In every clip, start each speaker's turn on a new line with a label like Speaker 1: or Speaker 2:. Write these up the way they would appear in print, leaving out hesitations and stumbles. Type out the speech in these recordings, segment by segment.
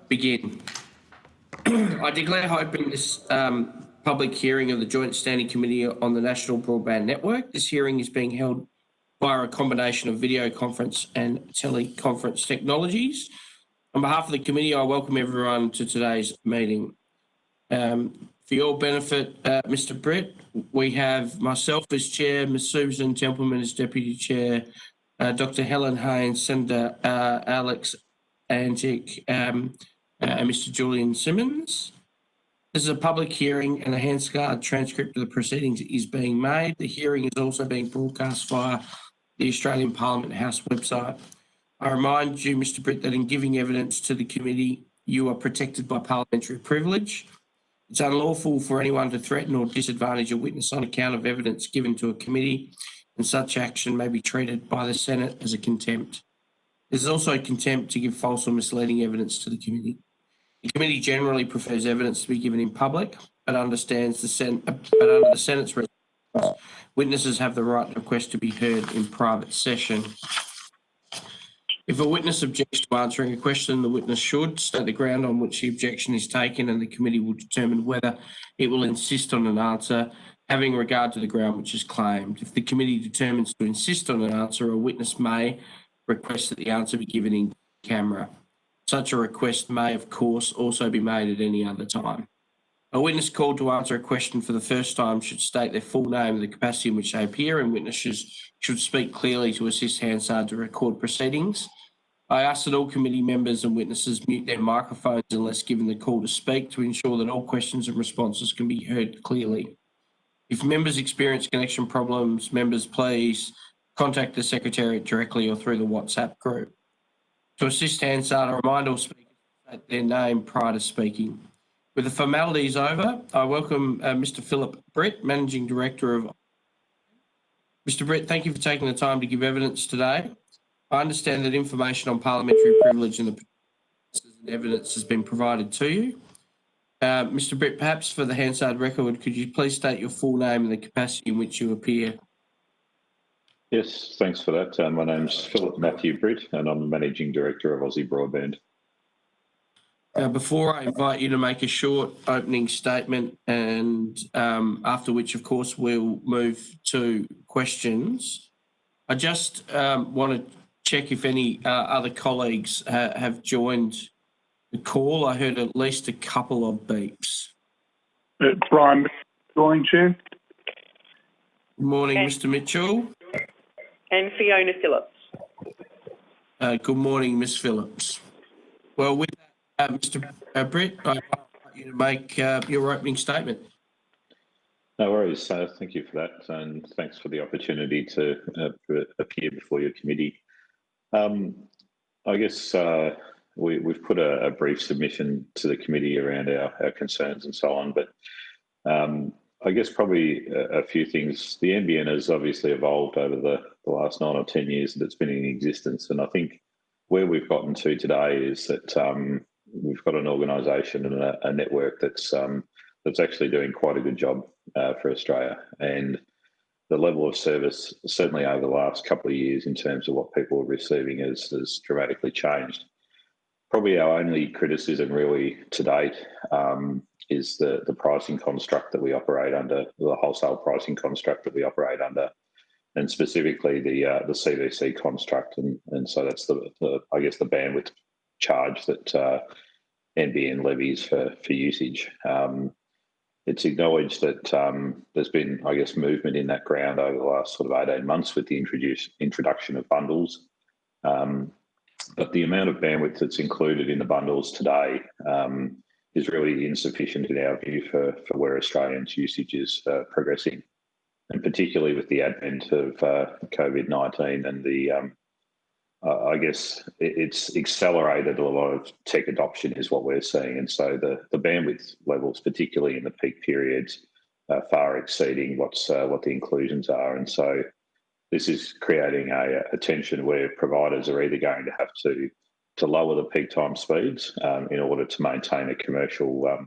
Speaker 1: Begin. I declare open this public hearing of the Joint Standing Committee on the National Broadband Network. This hearing is being held via a combination of video conference and teleconference technologies. On behalf of the committee, I welcome everyone to today's meeting. For your benefit, Mr. Britt, we have myself as chair, Ms. Susan Templeman as deputy chair, Dr. Helen Haynes, Senator Alex Antic, and Mr. Julian Simmons. This is a public hearing and a Hansard transcript of the proceedings is being made. The hearing is also being broadcast via the Australian Parliament House website. I remind you, Mr. Britt, that in giving evidence to the committee, you are protected by parliamentary privilege. It's unlawful for anyone to threaten or disadvantage a witness on account of evidence given to a committee, and such action may be treated by the Senate as a contempt. There's also contempt to give false or misleading evidence to the committee. The committee generally prefers evidence to be given in public, but understands but under the Senate's resolutions, witnesses have the right to request to be heard in private session. If a witness objects to answering a question, the witness should state the ground on which the objection is taken, and the committee will determine whether it will insist on an answer having regard to the ground which is claimed. If the committee determines to insist on an answer, a witness may request that the answer be given in camera. Such a request may, of course, also be made at any other time. A witness called to answer a question for the first time should state their full name and the capacity in which they appear, and witnesses should speak clearly to assist Hansard to record proceedings. I ask that all committee members and witnesses mute their microphones unless given the call to speak to ensure that all questions and responses can be heard clearly. If members experience connection problems, members please contact the Secretariat directly or through the WhatsApp group. To assist Hansard, I remind all speakers to state their name prior to speaking. With the formalities over, I welcome Mr. Philip Britt, Managing Director of... Mr. Britt, thank you for taking the time to give evidence today. I understand that information on parliamentary privilege and the evidence has been provided to you. Mr. Britt, perhaps for the Hansard record, could you please state your full name and the capacity in which you appear?
Speaker 2: Yes, thanks for that. My name's Philip Matthew Britt, and I'm the Managing Director of Aussie Broadband.
Speaker 1: Before I invite you to make a short opening statement, and after which, of course, we'll move to questions, I just want to check if any other colleagues have joined the call. I heard at least a couple of beeps.
Speaker 3: Brian, join, Chair.
Speaker 1: Good morning, Mr. Mitchell.
Speaker 4: And Fiona Phillips.
Speaker 1: Good morning, Ms. Phillips. Well, with that, Mr. Britt, I invite you to make your opening statement.
Speaker 2: No worries. Thank you for that, and thanks for the opportunity to appear before your committee. I guess we've put a brief submission to the committee around our concerns and so on, but I guess probably a few things. The NBN has obviously evolved over the last 9 or 10 years that it's been in existence, and I think where we've gotten to today is that we've got an organisation and a network that's actually doing quite a good job for Australia, and the level of service certainly over the last couple of years in terms of what people are receiving has dramatically changed. Probably our only criticism really to date is the pricing construct that we operate under, the wholesale pricing construct that we operate under, and specifically the CVC construct, and so that's I guess the bandwidth charge that NBN levies for usage. It's acknowledged that there's been, I guess, movement in that ground over the last sort of 18 months with the introduction of bundles. But the amount of bandwidth that's included in the bundles today is really insufficient in our view for where Australians' usage is progressing, and particularly with the advent of COVID-19 and the I guess it's accelerated a lot of tech adoption is what we're seeing. And so the bandwidth levels, particularly in the peak periods, far exceeding what the inclusions are. And so this is creating a tension where providers are either going to have to lower the peak time speeds in order to maintain a commercial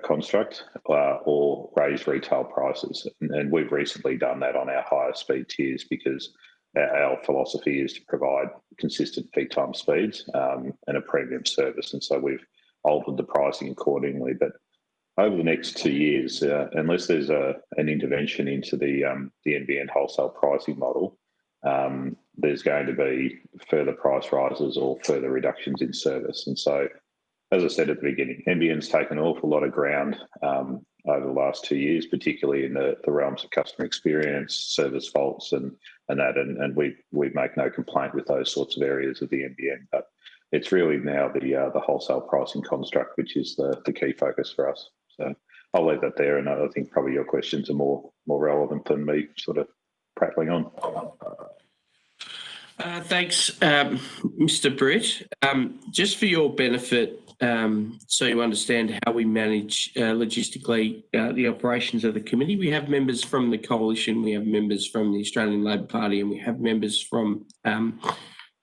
Speaker 2: construct or raise retail prices. And we've recently done that on our higher speed tiers because our philosophy is to provide consistent peak time speeds and a premium service. And so we've altered the pricing accordingly. But over the next 2 years, unless there's an intervention into the NBN wholesale pricing model, there's going to be further price rises or further reductions in service. And so, as I said at the beginning, NBN's taken an awful lot of ground over the last 2 years, particularly in the realms of customer experience, service faults, and we make no complaint with those sorts of areas of the NBN. But it's really now the wholesale pricing construct which is the key focus for us. So I'll leave that there, and I think probably your questions are more relevant than me sort of prattling on.
Speaker 1: Thanks, Mr. Britt. Just for your benefit, so you understand how we manage logistically the operations of the committee, we have members from the Coalition, we have members from the Australian Labor Party, and we have members from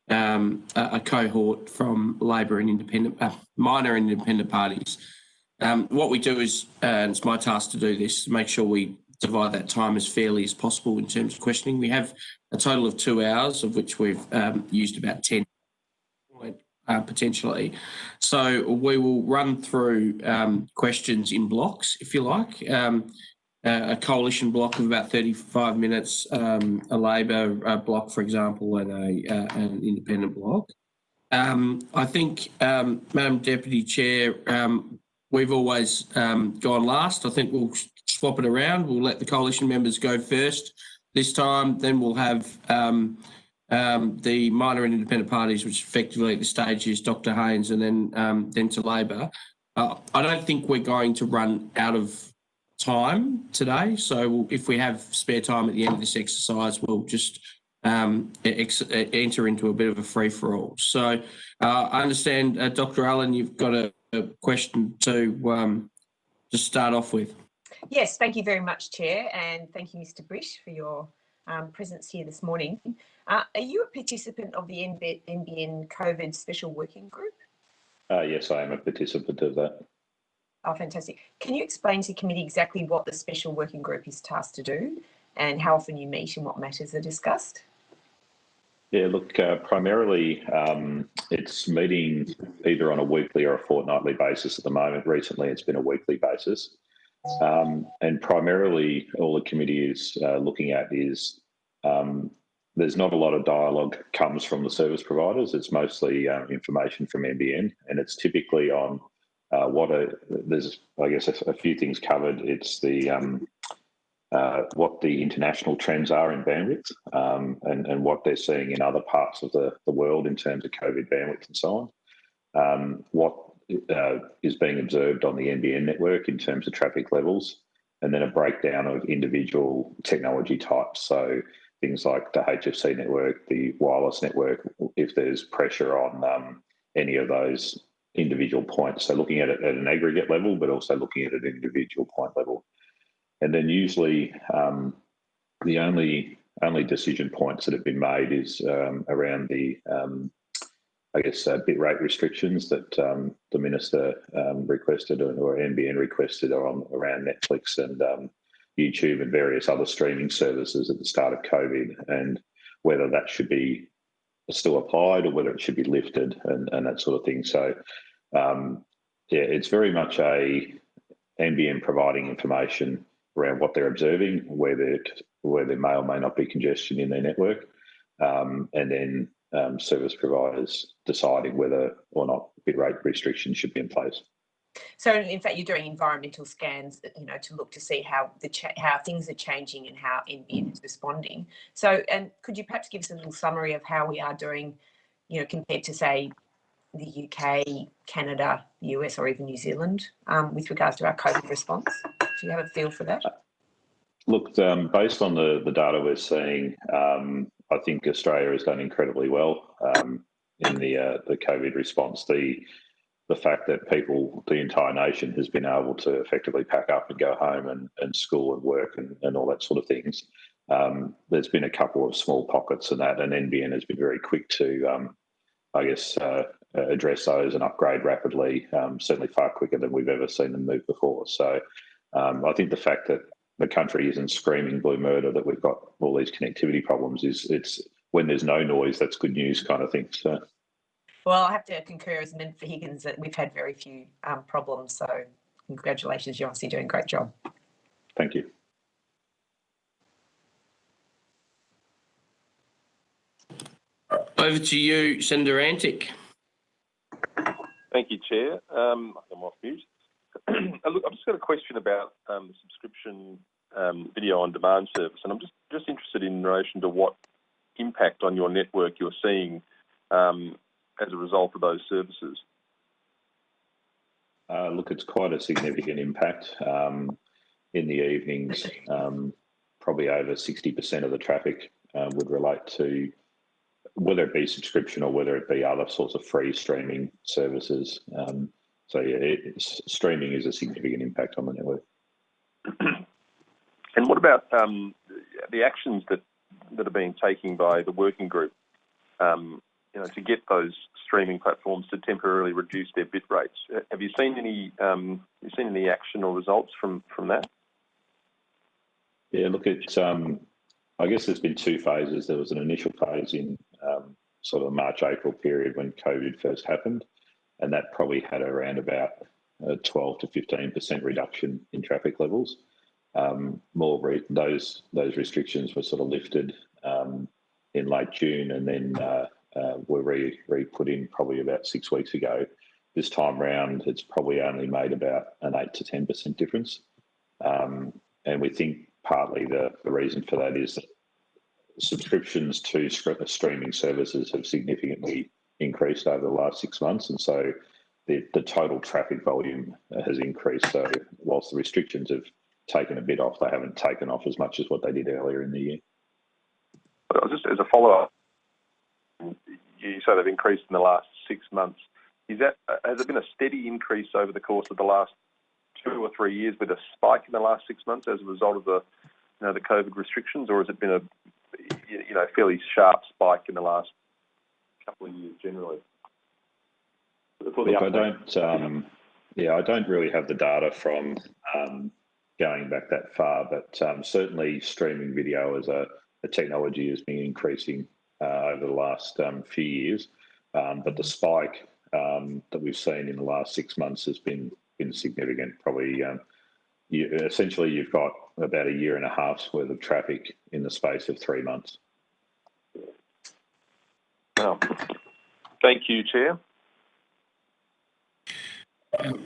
Speaker 1: a cohort from Labor and independent, minor and independent parties. What we do is, and it's my task to do this, to make sure we divide that time as fairly as possible in terms of questioning. We have a total of 2 hours, of which we've used about 10 potentially. So we will run through questions in blocks, if you like. A coalition block of about 35 minutes, a Labor block, for example, and an independent block. I think, Madam Deputy Chair, we've always gone last. I think we'll swap it around. We'll let the coalition members go first this time. Then we'll have the minor and independent parties, which effectively at the stage is Dr. Haynes, and then to Labor. I don't think we're going to run out of time today. So if we have spare time at the end of this exercise, we'll just enter into a bit of a free-for-all. So I understand, Dr. Allen, you've got a question to start off with.
Speaker 5: Yes, thank you very much, Chair, and thank you, Mr. Britt, for your presence here this morning. Are you a participant of the NBN COVID Special Working Group?
Speaker 2: Yes, I am a participant of that.
Speaker 5: Oh, fantastic. Can you explain to the committee exactly what the Special Working Group is tasked to do and how often you meet and what matters are discussed?
Speaker 2: Yeah, look, primarily it's meeting either on a weekly or a fortnightly basis at the moment. Recently, it's been a weekly basis. And primarily all the committee is looking at is there's not a lot of dialogue comes from the service providers. It's mostly information from NBN, and it's typically on there's, I guess, a few things covered. It's the what the international trends are in bandwidth and what they're seeing in other parts of the world in terms of COVID bandwidth and so on. What is being observed on the NBN network in terms of traffic levels, and then a breakdown of individual technology types. So things like the HFC network, the wireless network, if there's pressure on any of those individual points. So looking at it at an aggregate level, but also looking at an individual point level. And then usually the only decision points that have been made is around the bit rate restrictions that the Minister requested or NBN requested around Netflix and YouTube and various other streaming services at the start of COVID, and whether that should be still applied or whether it should be lifted and that sort of thing. So, it's very much a NBN providing information around what they're observing, where there may or may not be congestion in their network, and then service providers deciding whether or not bitrate restrictions should be in place.
Speaker 5: So, in fact, you're doing environmental scans, to look to see how things are changing and how NBN is responding. So, and could you perhaps give us a little summary of how we are doing, compared to, say, the UK, Canada, the US, or even New Zealand, with regards to our COVID response? Do you have a feel for that?
Speaker 2: Look, based on the data we're seeing, I think Australia has done incredibly well in the COVID response. The fact that the entire nation has been able to effectively pack up and go home and school and work and all that sort of things. There's been a couple of small pockets in that, and NBN has been very quick to, address those and upgrade rapidly, certainly far quicker than we've ever seen them move before. So I think the fact that the country isn't screaming blue murder that we've got all these connectivity problems it's when there's no noise, that's good news kind of thing. So,
Speaker 5: Well, I have to concur as a member for Higgins that we've had very few problems. So congratulations, you're obviously doing a great job.
Speaker 2: thank you.
Speaker 1: Over to you, Senator Antic.
Speaker 6: Thank you, Chair. I'm off mute. Look, I've just got a question about the subscription video on demand service, and I'm just interested in relation to what impact on your network you're seeing as a result of those services.
Speaker 2: Look, it's quite a significant impact. In the evenings, probably over 60% of the traffic would relate to whether it be subscription or whether it be other sorts of free streaming services. So yeah, streaming is a significant impact on the network.
Speaker 6: And what about the actions that are being taken by the working group, to get those streaming platforms to temporarily reduce their bit rates? Have you seen any action or results from that?
Speaker 2: Yeah, look, it's I guess there's been two phases. There was an initial phase in sort of March, April period when COVID first happened, and that probably had around about a 12 to 15% reduction in traffic levels. Those restrictions were sort of lifted in late June, and then were re-put in probably about 6 weeks ago. This time round, it's probably only made about an 8 to 10% difference, and we think partly the reason for that is that subscriptions to streaming services have significantly increased over the last 6 months, and so the total traffic volume has increased. So whilst the restrictions have taken a bit off, they haven't taken off as much as what they did earlier in the year.
Speaker 6: But just as a follow-up, you say they've increased in the last 6 months. Has there been a steady increase over the course of the last 2 or 3 years with a spike in the last 6 months as a result of the COVID restrictions, or has it been a fairly sharp spike in the last couple of years generally?
Speaker 2: Look, I don't really have the data from going back that far, but certainly streaming video as a technology has been increasing over the last few years. But the spike that we've seen in the last 6 months has been significant. Probably, essentially, you've got about a year and a half's worth of traffic in the space of 3 months.
Speaker 6: Well, thank you, Chair.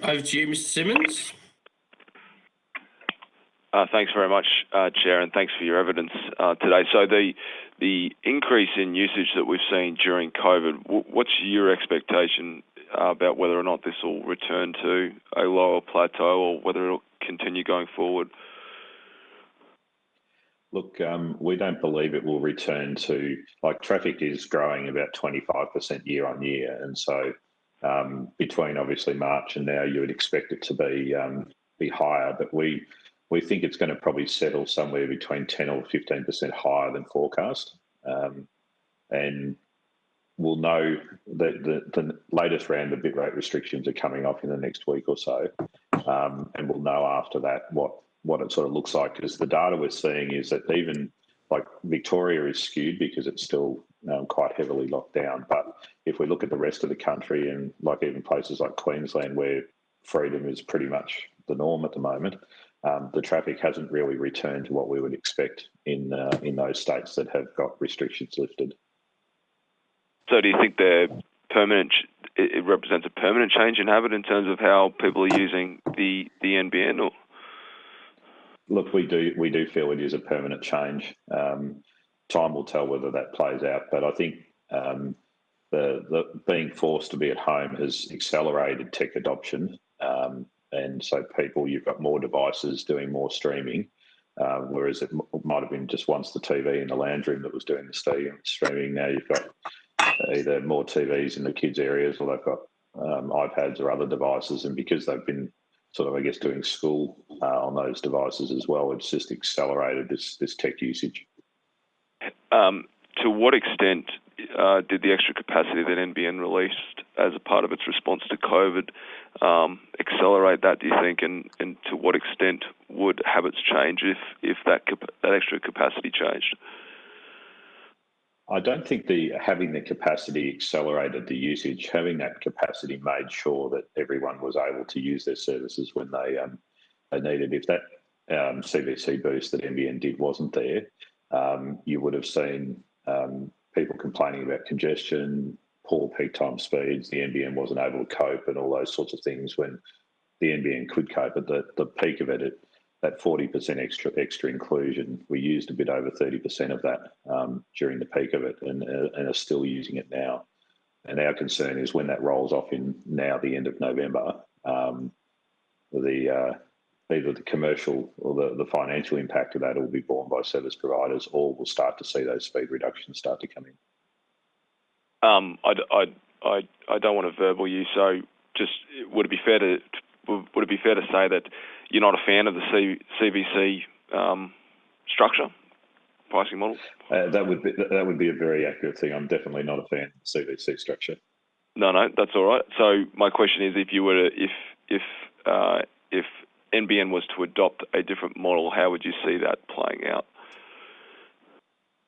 Speaker 1: Over to you, Mr. Simmons.
Speaker 7: Thanks very much, Chair, and thanks for your evidence today. So the increase in usage that we've seen during COVID, what's your expectation about whether or not this will return to a lower plateau or whether it'll continue going forward?
Speaker 2: Look, we don't believe it will return to, traffic is growing about 25% year on year. And so between obviously March and now, you would expect it to be higher, but we think it's going to probably settle somewhere between 10 or 15% higher than forecast. And we'll know that the latest round of bitrate restrictions are coming off in the next week or so. And we'll know after that what it sort of looks like, because the data we're seeing is that even Victoria is skewed because it's still quite heavily locked down. But if we look at the rest of the country and even places like Queensland where freedom is pretty much the norm at the moment, the traffic hasn't really returned to what we would expect in those states that have got restrictions lifted.
Speaker 7: So do you think they're permanent? It represents a permanent change in habit in terms of how people are using the NBN, or?
Speaker 2: Look, we do feel it is a permanent change. Time will tell whether that plays out, but I think the being forced to be at home has accelerated tech adoption, and so you've got more devices doing more streaming, whereas it might have been just once the TV in the lounge room that was doing the streaming. Now you've got either more TVs in the kids' areas, or they've got iPads or other devices, and because they've been doing school on those devices as well, it's just accelerated this tech usage.
Speaker 7: To what extent did the extra capacity that NBN released as a part of its response to COVID accelerate that, do you think, and to what extent would habits change if that extra capacity changed?
Speaker 2: I don't think having the capacity accelerated the usage. Having that capacity made sure that everyone was able to use their services when they needed. If that CVC boost that NBN did wasn't there, you would have seen people complaining about congestion, poor peak time speeds. The NBN wasn't able to cope, and all those sorts of things when the NBN could cope. At the peak of it, that 40% extra inclusion, we used a bit over 30% of that during the peak of it, and are still using it now. And our concern is when that rolls off in now the end of November, either the commercial or the financial impact of that will be borne by service providers, or we'll start to see those speed reductions start to come in.
Speaker 7: I don't want to verbal you, so just would it be fair to say that you're not a fan of the CVC structure, pricing model?
Speaker 2: That would be a very accurate thing. I'm definitely not a fan of the CVC structure.
Speaker 7: No, that's all right. So my question is, if you were to, if NBN was to adopt a different model, how would you see that playing out?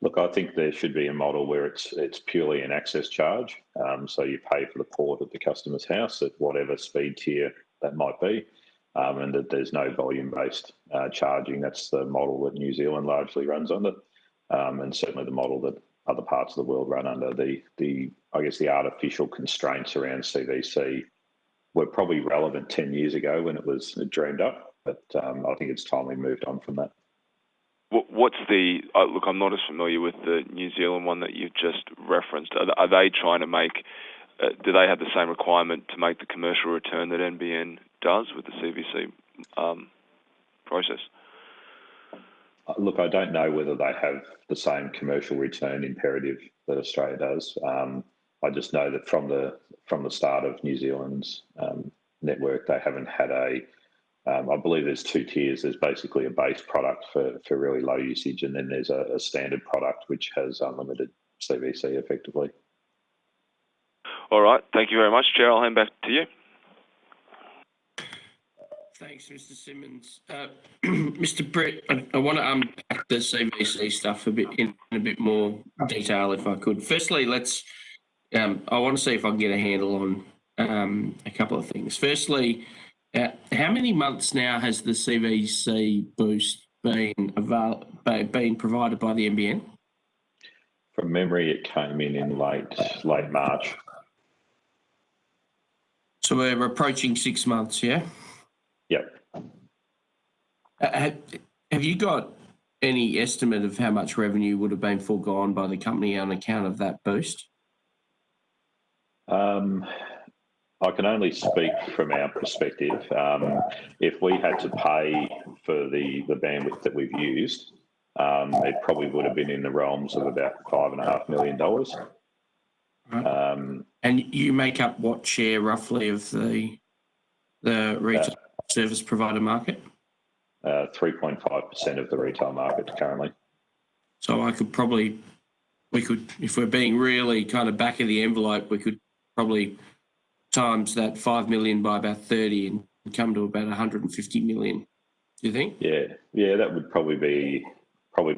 Speaker 2: Look, I think there should be a model where it's purely an access charge. So you pay for the port at the customer's house at whatever speed tier that might be, and that there's no volume-based charging. That's the model that New Zealand largely runs under, and certainly the model that other parts of the world run under. The artificial constraints around CVC were probably relevant 10 years ago when it was dreamed up, but I think it's time we moved on from that.
Speaker 7: What's the look? I'm not as familiar with the New Zealand one that you've just referenced. Are they trying to make? Do they have the same requirement to make the commercial return that NBN does with the CVC process?
Speaker 2: Look, I don't know whether they have the same commercial return imperative that Australia does. I just know that from the start of New Zealand's network, they haven't had I believe there's two tiers. There's basically a base product for really low usage, and then there's a standard product which has unlimited CVC effectively.
Speaker 7: All right. Thank you very much, Chair. I'll hand back to you.
Speaker 1: Thanks, Mr. Simmons. Mr. Brett, I want to unpack the CVC stuff in a bit more detail, if I could. Firstly, I want to see if I can get a handle on a couple of things. Firstly, how many months now has the CVC boost been provided by the NBN?
Speaker 2: From memory, it came in late March.
Speaker 1: So we're approaching 6 months, yeah?
Speaker 2: Yep.
Speaker 1: Have you got any estimate of how much revenue would have been foregone by the company on account of that boost?
Speaker 2: I can only speak from our perspective. If we had to pay for the bandwidth that we've used, it probably would have been in the realms of about $5.5 million.
Speaker 1: Right. And you make up what share roughly of the retail service provider market?
Speaker 2: 3.5% of the retail market currently.
Speaker 1: So we could, if we're being really kind of back of the envelope, we could probably times that 5 million by about 30 and come to about 150 million. Do you think? Yeah,
Speaker 2: that would probably be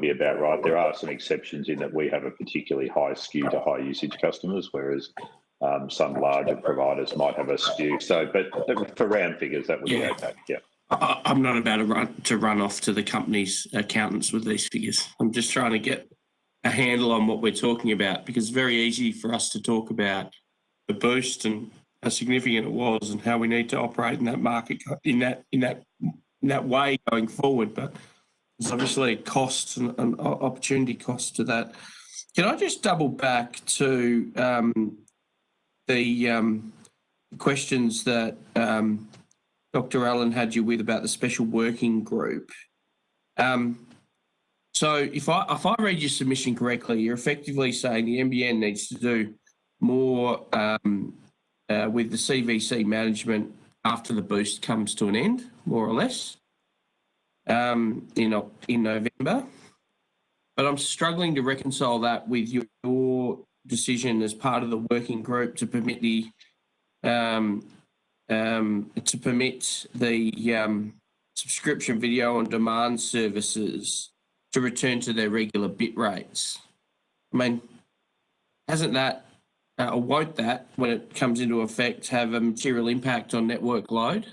Speaker 2: about right. There are some exceptions in that we have a particularly high skew to high usage customers, whereas some larger providers might have a skew. So, but for round figures, that would be okay. Yeah.
Speaker 1: I'm not about to run off to the company's accountants with these figures. I'm just trying to get a handle on what we're talking about, because it's very easy for us to talk about the boost and how significant it was and how we need to operate in that market in that way going forward. But there's obviously costs and opportunity costs to that. Can I just double back to the questions that Dr. Allen had you with about the special working group? So if I read your submission correctly, you're effectively saying the NBN needs to do more with the CVC management after the boost comes to an end, more or less, in November. But I'm struggling to reconcile that with your decision as part of the working group to permit the subscription video on demand services to return to their regular bit rates. I mean, hasn't that, or won't that, when it comes into effect, have a material impact on network load?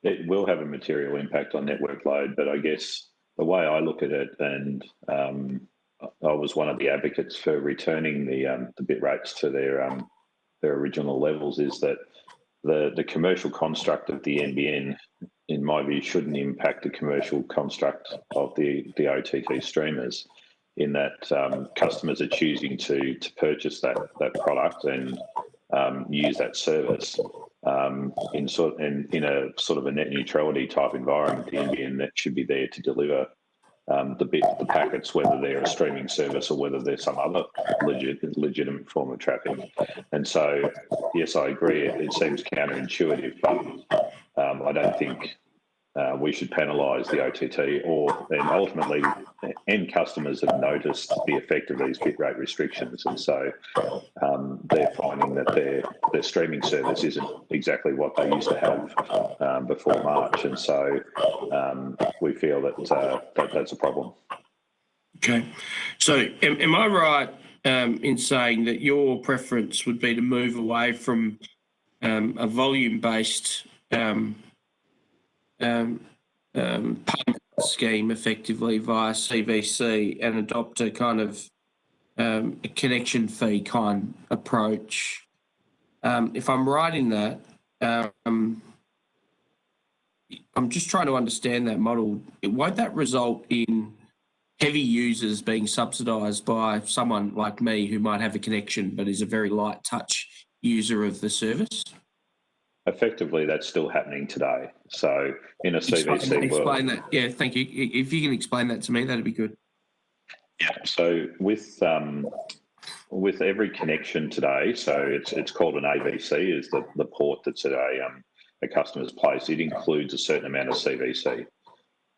Speaker 2: It will have a material impact on network load, but I guess the way I look at it, and I was one of the advocates for returning the bit rates to their original levels, is that the commercial construct of the NBN, in my view, shouldn't impact the commercial construct of the OTT streamers, in that customers are choosing to purchase that product and use that service in a sort of a net neutrality type environment. The NBN that should be there to deliver the packets, whether they're a streaming service or whether they're some other legitimate form of traffic. And so, yes, I agree. It seems counterintuitive, but I don't think we should penalise the OTT, and ultimately end customers have noticed the effect of these bitrate restrictions, and so they're finding that their streaming service isn't exactly what they used to have before March, and so we feel that that's a problem.
Speaker 1: Okay, so am I right in saying that your preference would be to move away from a volume-based payment scheme effectively via CVC and adopt a kind of a connection fee kind approach? If I'm right in that, I'm just trying to understand that model. Won't that result in heavy users being subsidised by someone like me who might have a connection but is a very light touch user of the service?
Speaker 2: Effectively, that's still happening today. So in a CVC world...
Speaker 1: Explain that. Yeah, thank you. If you can explain that to me, that'd be good.
Speaker 2: Yeah. So with every connection today, so it's called an ABC, is the port that's at a customer's place. It includes a certain amount of CVC.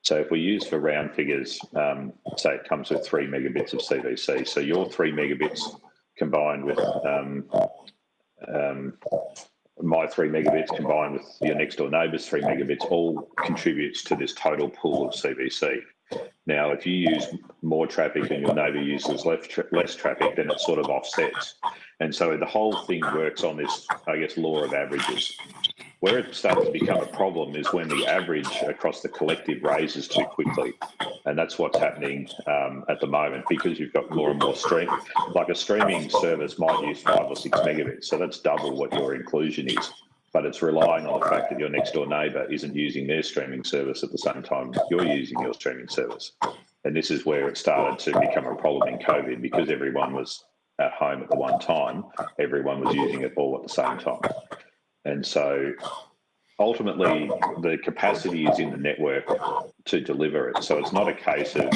Speaker 2: So if we use for round figures, say it comes with 3 megabits of CVC. So your 3 megabits combined with my 3 megabits combined with your next door neighbour's 3 megabits all contributes to this total pool of CVC. Now, if you use more traffic and your neighbour uses less traffic, then it sort of offsets. And so the whole thing works on this, I guess, law of averages. Where it starts to become a problem is when the average across the collective raises too quickly. And that's what's happening at the moment, because you've got more and more stream. Like a streaming service might use 5 or 6 megabits, so that's double what your inclusion is. But it's relying on the fact that your next door neighbour isn't using their streaming service at the same time you're using your streaming service. And this is where it started to become a problem in COVID, because everyone was at home at the one time, everyone was using it all at the same time. And so ultimately the capacity is in the network to deliver it. So it's not a case of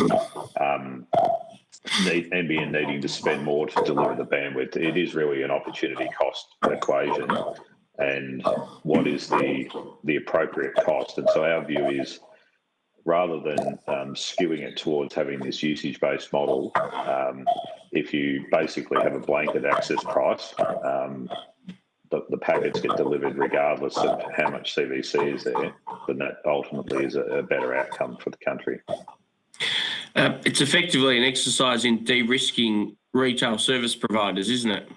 Speaker 2: NBN needing to spend more to deliver the bandwidth. It is really an opportunity cost equation, and what is the appropriate cost. And so our view is, rather than skewing it towards having this usage-based model, if you basically have a blanket access price, the packets get delivered regardless of how much CVC is there, then that ultimately is a better outcome for the country.
Speaker 1: It's effectively an exercise in de-risking retail service providers, isn't it?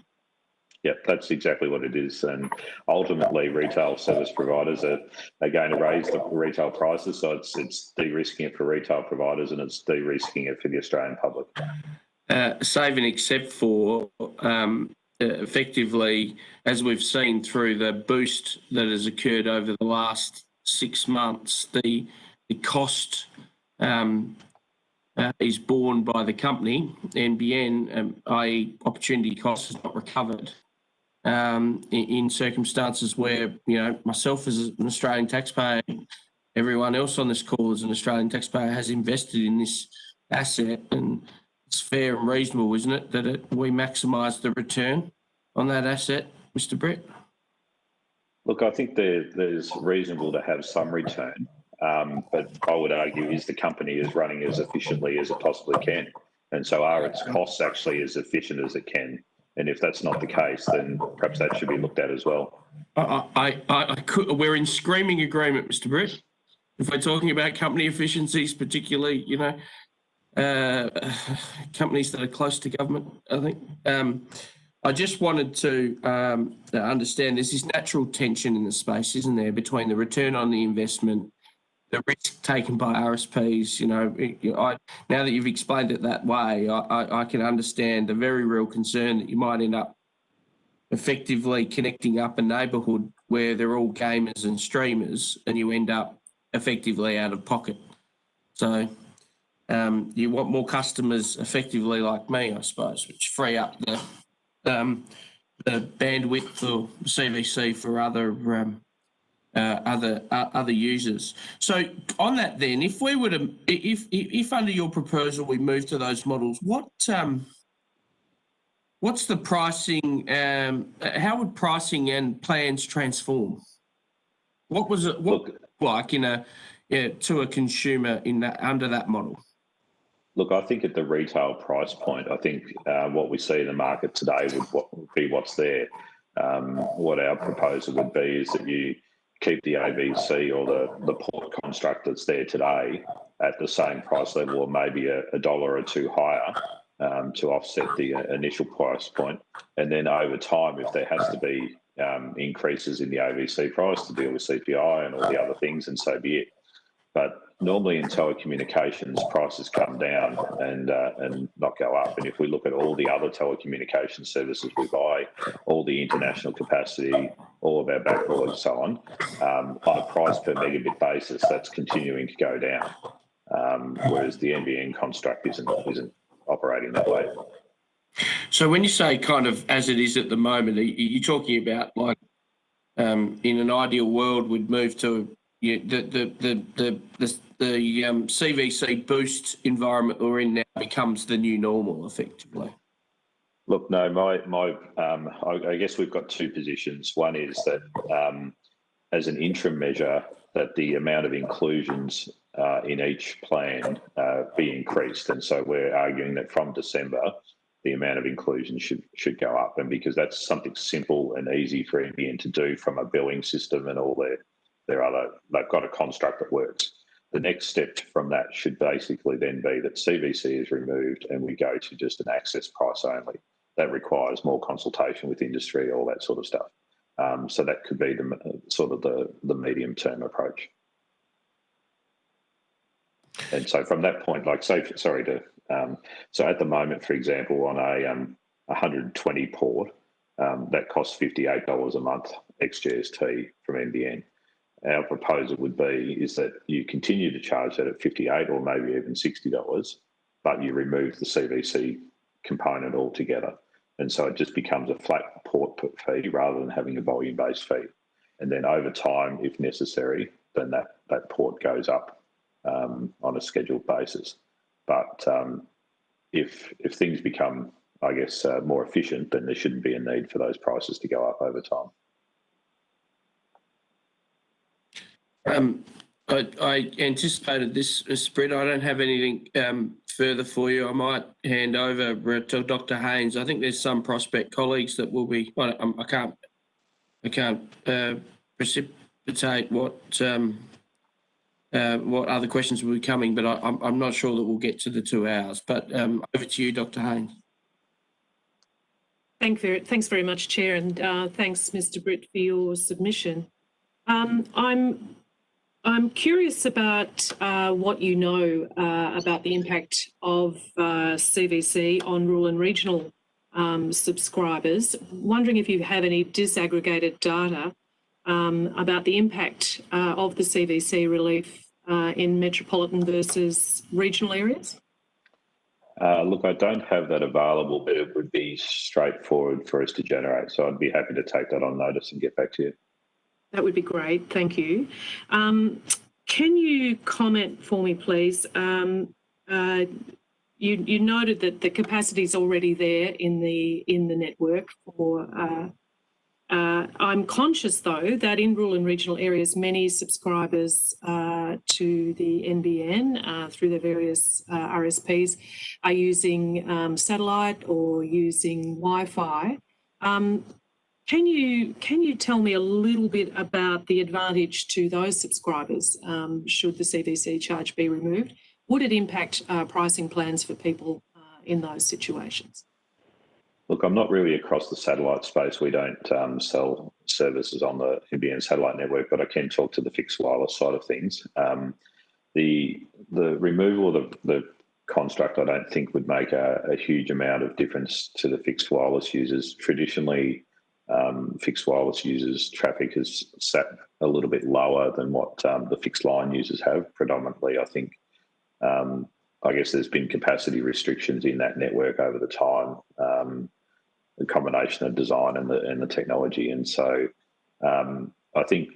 Speaker 2: Yeah, that's exactly what it is. And ultimately, retail service providers are going to raise the retail prices. So it's de-risking it for retail providers, and it's de-risking it for the Australian public.
Speaker 1: Save and except for effectively, as we've seen through the boost that has occurred over the last 6 months, the cost is borne by the company, NBN, i.e. opportunity cost is not recovered in circumstances where, you know, myself as an Australian taxpayer, everyone else on this call as an Australian taxpayer has invested in this asset, and it's fair and reasonable, isn't it, that we maximise the return on that asset, Mr. Brett?
Speaker 2: Look, I think there's reasonable to have some return, but I would argue is the company is running as efficiently as it possibly can. And so are its costs actually as efficient as it can? And if that's not the case, then perhaps that should be looked at as well.
Speaker 1: We're in screaming agreement, Mr. Brett. If we're talking about company efficiencies, particularly, you know, companies that are close to government, I think. I just wanted to understand there's this natural tension in the space, isn't there, between the return on the investment, the risk taken by RSPs. Now that you've explained it that way, I can understand the very real concern that you might end up effectively connecting up a neighbourhood where they're all gamers and streamers, and you end up effectively out of pocket. So you want more customers effectively like me, I suppose, which free up the bandwidth for CVC for other users. So on that, then, if we were to, if under your proposal we move to those models, what's the pricing? How would pricing and plans transform? What was it look like to a consumer in that under that model?
Speaker 2: Look, I think at the retail price point, I think what we see in the market today would be what's there. What our proposal would be is that you keep the AVC or the port construct that's there today at the same price level, or maybe a dollar or two higher to offset the initial price point. And then over time, if there has to be increases in the AVC price to deal with CPI and all the other things, and so be it. But normally in telecommunications, prices come down and not go up. And if we look at all the other telecommunication services we buy, all the international capacity, all of our backhaul and so on a price per megabit basis, that's continuing to go down. Whereas the NBN construct isn't operating that way.
Speaker 1: So when you say kind of as it is at the moment, are you talking about like in an ideal world we'd move to the CVC boost environment we're in now becomes the new normal, effectively?
Speaker 2: Look, no, I guess we've got two positions. One is that as an interim measure, that the amount of inclusions in each plan be increased, and so we're arguing that from December, the amount of inclusion should go up, and because that's something simple and easy for NBN to do from a billing system and all their other, they've got a construct that works. The next step from that should basically then be that CVC is removed and we go to just an access price only. That requires more consultation with industry, all that sort of stuff. So that could be the medium term approach. And so from that point, so at the moment, for example, on a 120 port, that costs $58 a month ex GST from NBN. Our proposal would be is that you continue to charge that at $58 or maybe even $60, but you remove the CVC component altogether. And so it just becomes a flat port fee rather than having a volume-based fee. And then over time, if necessary, then that port goes up on a scheduled basis. But if things become, I guess, more efficient, then there shouldn't be a need for those prices to go up over time.
Speaker 1: I anticipated this spread. I don't have anything further for you. I might hand over to Dr. Haynes. I think there's some Prospect colleagues that will be. I can't precipitate what other questions will be coming, but I'm not sure that we'll get to the 2 hours. But over to you, Dr. Haynes.
Speaker 8: Thanks very much, Chair, and thanks, Mr. Britt, for your submission. I'm curious about what you know about the impact of CVC on rural and regional subscribers. Wondering if you have any disaggregated data about the impact of the CVC relief in metropolitan versus regional areas?
Speaker 2: Look, I don't have that available, but it would be straightforward for us to generate. So I'd be happy to take that on notice and get back to you.
Speaker 8: That would be great, thank you. Can you comment for me, please? You noted that the capacity is already there in the network. I'm conscious, though, that in rural and regional areas, many subscribers to the NBN through the various RSPs are using satellite or using Wi-Fi. Can you tell me a little bit about the advantage to those subscribers should the CVC charge be removed? would it impact pricing plans for people in those situations?
Speaker 2: Look, I'm not really across the satellite space. We don't sell services on the NBN satellite network, but I can talk to the fixed wireless side of things. The removal of the construct, I don't think, would make a huge amount of difference to the fixed wireless users. Traditionally, fixed wireless users' traffic has sat a little bit lower than what the fixed line users have. Predominantly, I think, I guess there's been capacity restrictions in that network over the time, the combination of design and the technology. And so I think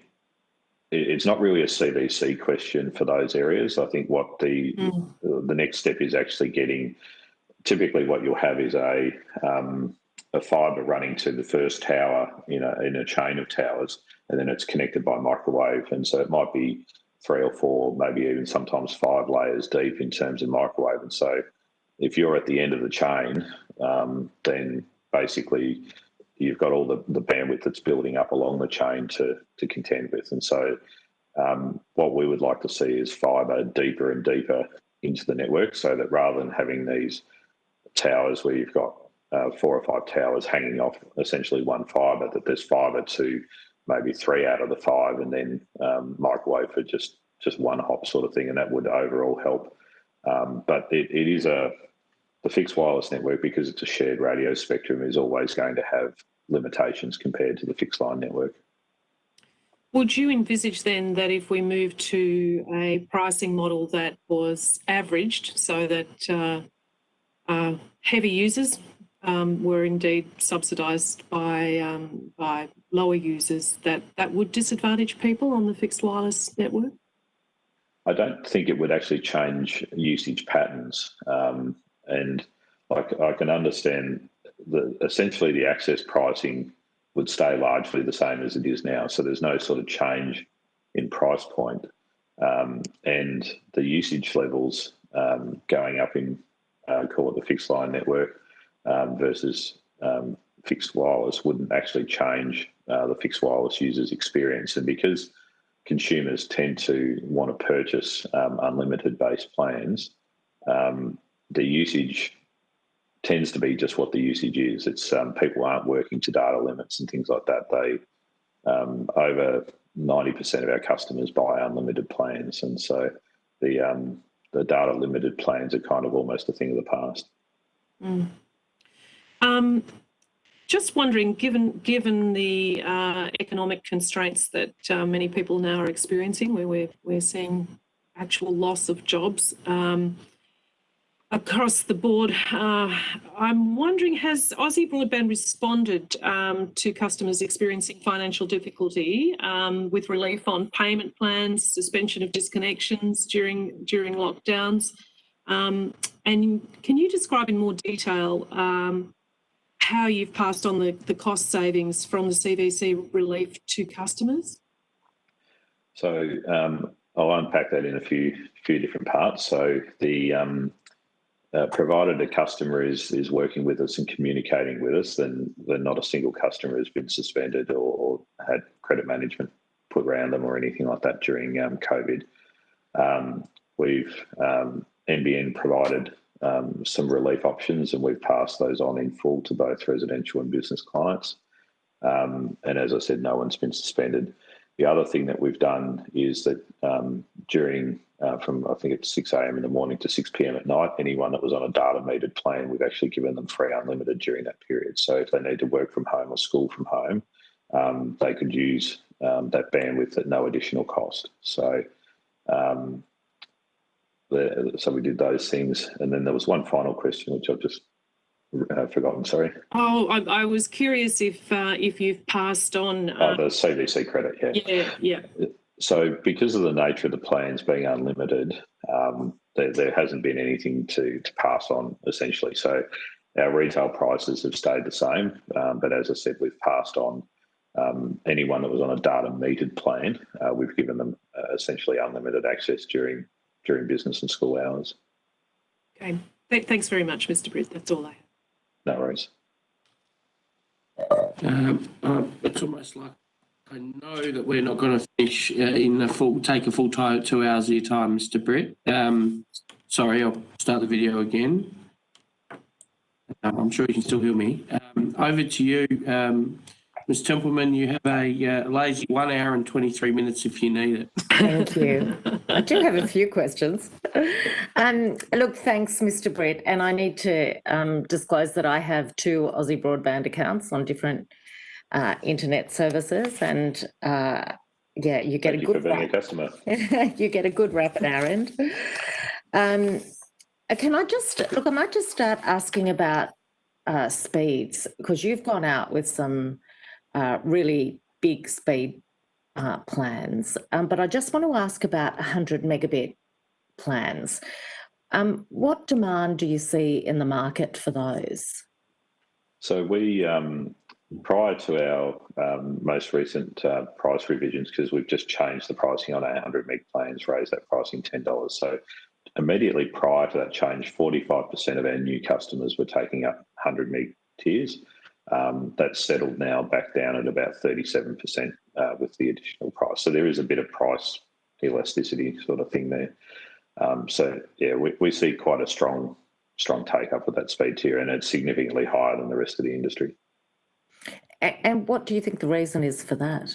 Speaker 2: it's not really a CVC question for those areas. I think what the next step is actually getting, typically what you'll have is a fibre running to the first tower in a chain of towers, and then it's connected by microwave. And so it might be 3 or 4, maybe even sometimes 5 layers deep in terms of microwave. And so if you're at the end of the chain, then basically you've got all the bandwidth that's building up along the chain to contend with. And so what we would like to see is fibre deeper and deeper into the network, so that rather than having these towers where you've got 4 or 5 towers hanging off essentially one fibre, that there's fibre to maybe 3 out of the 5, and then microwave for just one hop sort of thing, and that would overall help. But it is the fixed wireless network, because it's a shared radio spectrum, is always going to have limitations compared to the fixed line network.
Speaker 8: Would you envisage then that if we move to a pricing model that was averaged, so that heavy users were indeed subsidised by lower users, that would disadvantage people on the fixed wireless network?
Speaker 2: I don't think it would actually change usage patterns. And I can understand that essentially the access pricing would stay largely the same as it is now. So there's no sort of change in price point. And the usage levels going up in, call it the fixed line network versus fixed wireless, wouldn't actually change the fixed wireless users' experience. And because consumers tend to want to purchase unlimited base plans, the usage tends to be just what the usage is. It's people aren't working to data limits and things like that. They over 90% of our customers buy unlimited plans, and so the data limited plans are kind of almost a thing of the past.
Speaker 8: Just wondering, given the economic constraints that many people now are experiencing, where we're seeing actual loss of jobs across the board, I'm wondering, has Aussie Broadband responded to customers experiencing financial difficulty with relief on payment plans, suspension of disconnections during lockdowns? And can you describe in more detail how you've passed on the cost savings from the CVC relief to customers?
Speaker 2: So I'll unpack that in a few different parts. So the provided a customer is working with us and communicating with us, then not a single customer has been suspended or had credit management put around them or anything like that during COVID. We've NBN provided some relief options, and we've passed those on in full to both residential and business clients. And as I said, no one's been suspended. The other thing that we've done is that during from I think it's 6 a.m. in the morning to 6 p.m. at night, anyone that was on a data metered plan, we've actually given them free unlimited during that period. So if they need to work from home or school from home, they could use that bandwidth at no additional cost. So so we did those things, and then there was one final question which I've just forgotten. Sorry.
Speaker 8: Oh, I was curious if you've passed on.
Speaker 2: The CVC credit.
Speaker 8: Yeah.
Speaker 2: So because of the nature of the plans being unlimited, there hasn't been anything to pass on essentially. So our retail prices have stayed the same, but as I said, we've passed on anyone that was on a data metered plan. We've given them essentially unlimited access during business and school hours.
Speaker 8: Okay. Thanks very much, Mr. Britt. That's all I have.
Speaker 2: No worries.
Speaker 1: It's almost like I know that we're not going to finish take a full 2 hours of your time, Mr. Britt. Sorry, I'll start the video again. I'm sure you can still hear me. Over to you, Ms. Templeman. You have a lazy 1 hour and 23 minutes if you need it.
Speaker 9: Thank you. I do have a few questions. Look, thanks, Mr. Brett. And I need to disclose that I have 2 Aussie Broadband accounts on different internet services, and yeah, you get
Speaker 2: Thank
Speaker 9: a
Speaker 2: you
Speaker 9: good
Speaker 2: for being a customer.
Speaker 9: you get a good rap at our end. Can I just look? I might just start asking about speeds, because you've gone out with some really big speed plans, but I just want to ask about 100 megabit plans. What demand do you see in the market for those?
Speaker 2: So we, prior to our most recent price revisions, because we've just changed the pricing on our 100 meg plans, raised that pricing $10. So immediately prior to that change, 45% of our new customers were taking up 100 meg tiers. That's settled now back down at about 37% with the additional price. So there is a bit of price elasticity sort of thing there. So yeah, we see quite a strong take up of that speed tier, and it's significantly higher than the rest of the industry.
Speaker 9: And what do you think the reason is for that?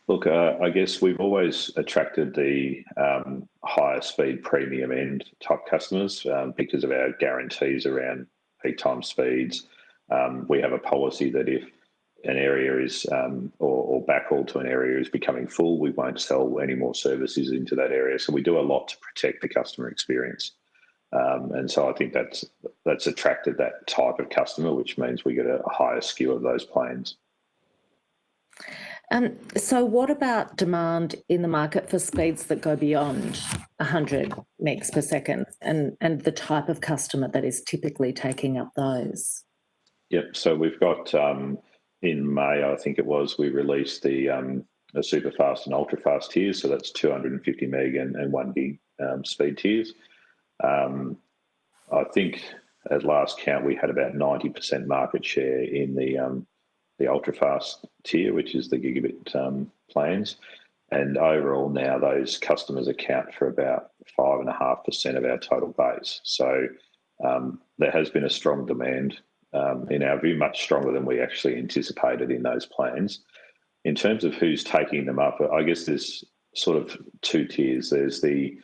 Speaker 2: Look, I guess we've always attracted the higher speed premium end type customers because of our guarantees around peak time speeds. We have a policy that if an area is or backhaul to an area is becoming full, we won't sell any more services into that area. So we do a lot to protect the customer experience. And so I think that's attracted that type of customer, which means we get a higher skew of those plans.
Speaker 9: So what about demand in the market for speeds that go beyond 100 megs per second, and the type of customer that is typically taking up those?
Speaker 2: Yep. So we've got in May, I think it was, we released the super fast and ultra fast tiers. So that's 250 meg and 1 gig speed tiers. I think at last count we had about 90% market share in the ultra fast tier, which is the gigabit plans. And overall now those customers account for about 5.5% of our total base. So there has been a strong demand, in our view, much stronger than we actually anticipated in those plans. In terms of who's taking them up, I guess there's sort of 2 tiers. There's the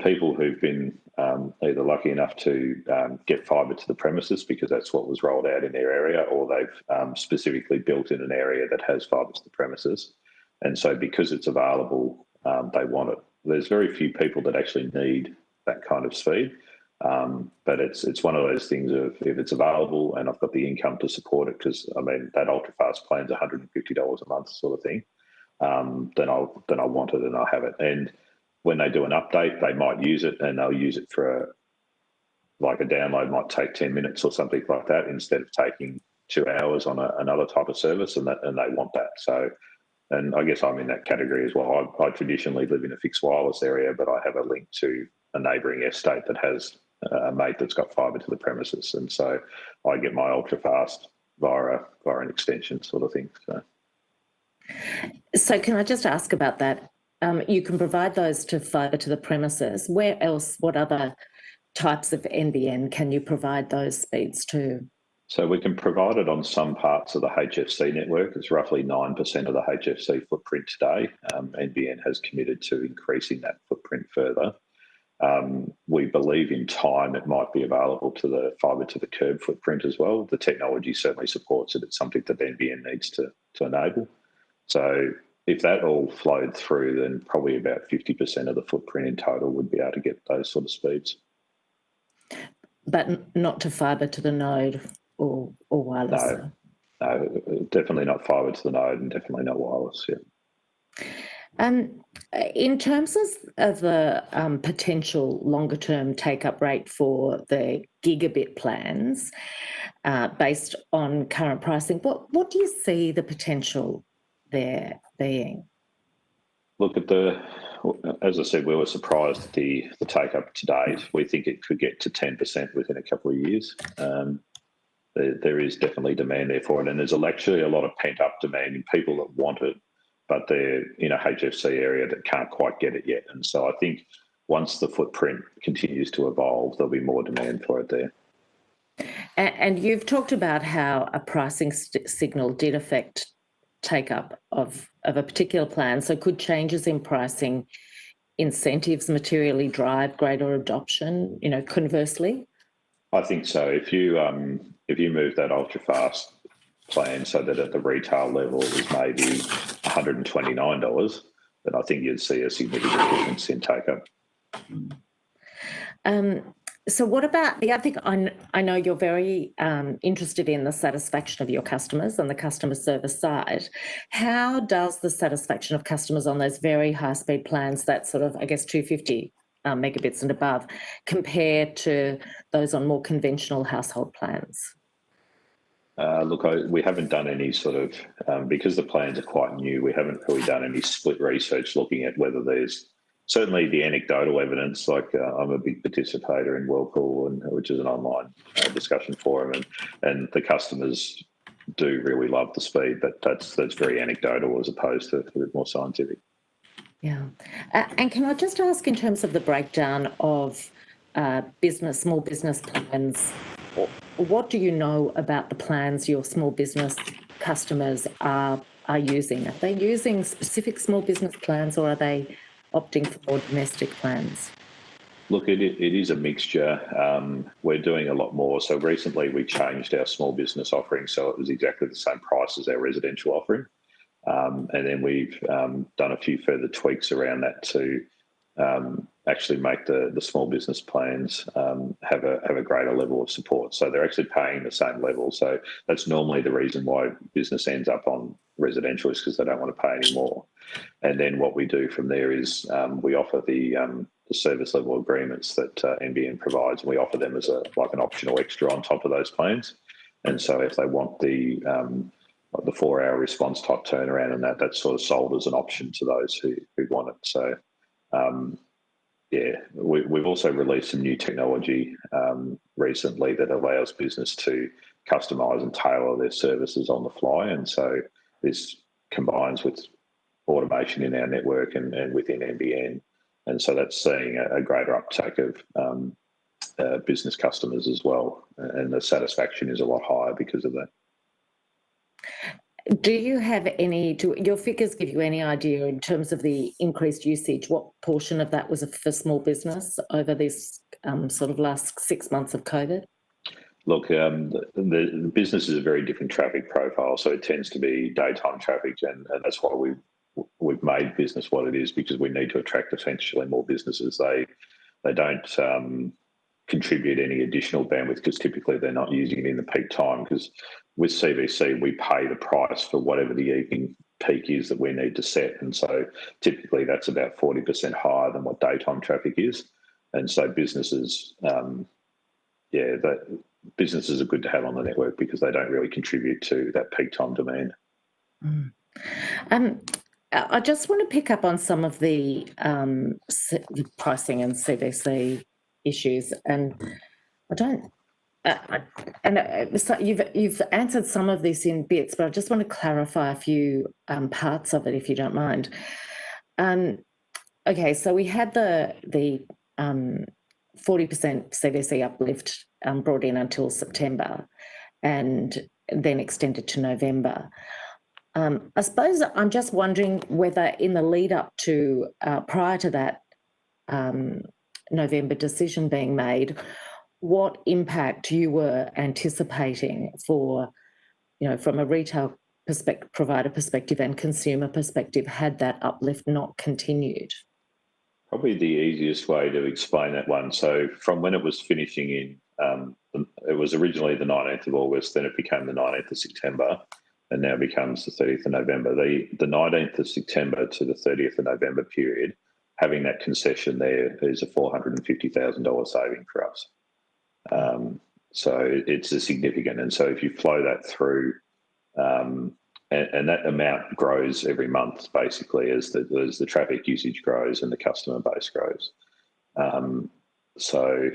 Speaker 2: people who've been either lucky enough to get fibre to the premises because that's what was rolled out in their area, or they've specifically built in an area that has fibre to the premises. And so because it's available, they want it. There's very few people that actually need that kind of speed. But it's one of those things of if it's available and I've got the income to support it, because I mean that ultra fast plan's $150 a month sort of thing, then I want it and I'll have it. And when they do an update, they might use it and they'll use it for like a download might take 10 minutes or something like that instead of taking 2 hours on another type of service, and they want that. So, and I guess I'm in that category as well. I traditionally live in a fixed wireless area, but I have a link to a neighbouring estate that has a mate that's got fibre to the premises, and so I get my ultra fast via an extension sort of thing.
Speaker 9: So can I just ask about that? You can provide those to fibre to the premises. Where else, what other types of NBN can you provide those speeds to?
Speaker 2: So we can provide it on some parts of the HFC network. It's roughly 9% of the HFC footprint today. NBN has committed to increasing that footprint further. We believe in time it might be available to the fibre to the curb footprint as well. The technology certainly supports it. It's something that NBN needs to enable. So if that all flowed through, then probably about 50% of the footprint in total would be able to get those sort of speeds.
Speaker 9: But not to fibre to the node or wireless?
Speaker 2: No, definitely not fibre to the node and definitely not wireless, yeah.
Speaker 9: In terms of the potential longer-term take-up rate for the gigabit plans based on current pricing, what do you see the potential there being?
Speaker 2: Look, as I said, we were surprised at the take-up to date. We think it could get to 10% within a couple of years. there is definitely demand there for it, and there's actually a lot of pent-up demand in people that want it, but they're in a HFC area that can't quite get it yet. And so I think once the footprint continues to evolve, there'll be more demand for it there.
Speaker 9: And you've talked about how a pricing signal did affect take-up of a particular plan. So could changes in pricing incentives materially drive greater adoption, conversely?
Speaker 2: I think so. If you move that ultra-fast plan so that at the retail level it was maybe $129, then I think you'd see a significant difference in take-up.
Speaker 9: So what about the other thing? I know you're very interested in the satisfaction of your customers and the customer service side. How does the satisfaction of customers on those very high-speed plans, that sort of, I guess, 250 megabits and above, compare to those on more conventional household plans?
Speaker 2: Look, we haven't done any sort of, because the plans are quite new, we haven't really done any split research looking at whether there's certainly the anecdotal evidence. Like I'm a big participator in Whirlpool, which is an online discussion forum, and the customers do really love the speed, but that's very anecdotal as opposed to a bit more scientific.
Speaker 9: Yeah. And can I just ask, in terms of the breakdown of small business plans, what do you know about the plans your small business customers are using? Are they using specific small business plans, or are they opting for more domestic plans?
Speaker 2: Look, it is a mixture. We're doing a lot more. So recently we changed our small business offering so it was exactly the same price as our residential offering. And then we've done a few further tweaks around that to actually make the small business plans have a greater level of support. So they're actually paying the same level. So that's normally the reason why business ends up on residential, is because they don't want to pay any more. And then what we do from there is we offer the service level agreements that NBN provides, and we offer them as like an optional extra on top of those plans. And so if they want the 4-hour response type turnaround, and that's sort of sold as an option to those who want it. So we've also released some new technology recently that allows business to customise and tailor their services on the fly, and so this combines with automation in our network and within NBN, and so that's seeing a greater uptake of business customers as well, and the satisfaction is a lot higher because of that.
Speaker 9: Do your figures give you any idea in terms of the increased usage, what portion of that was for small business over this sort of last 6 months of COVID?
Speaker 2: Look, the business is a very different traffic profile, so it tends to be daytime traffic, and that's why we've made business what it is, because we need to attract essentially more businesses. They don't contribute any additional bandwidth because typically they're not using it in the peak time, because with CVC we pay the price for whatever the evening peak is that we need to set, and so typically that's about 40% higher than what daytime traffic is. And so businesses businesses are good to have on the network because they don't really contribute to that peak time demand.
Speaker 9: I just want to pick up on some of the pricing and CVC issues, and so you've answered some of this in bits, but I just want to clarify a few parts of it, if you don't mind. Okay, so we had the 40% CVC uplift brought in until September, and then extended to November. I suppose I'm just wondering whether in the lead up to prior to that November decision being made, what impact you were anticipating for, from a retail provider perspective and consumer perspective, had that uplift not continued?
Speaker 2: Probably the easiest way to explain that one. So from when it was finishing in, it was originally the 19th of August, then it became the 19th of September, and now becomes the 30th of November. The 19th of September to the 30th of November period, having that concession there is a $450,000 saving for us. So it's a significant, and so if you flow that through, and that amount grows every month basically as the traffic usage grows and the customer base grows. So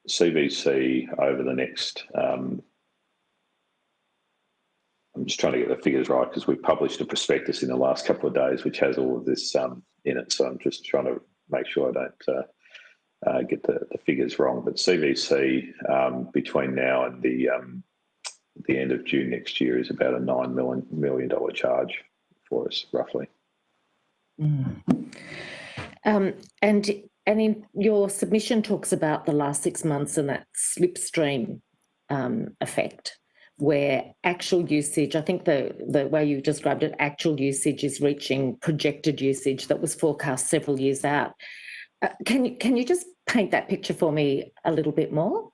Speaker 2: CVC over the next I'm just trying to get the figures right because we published a prospectus in the last couple of days which has all of this in it. So I'm just trying to make sure I don't get the figures wrong. But CVC between now and the end of June next year is about a $9 million charge for us, roughly.
Speaker 9: And in your submission talks about the last 6 months and that slipstream effect, where actual usage, I think the way you described it, actual usage is reaching projected usage that was forecast several years out. Can you just paint that picture for me a little bit more?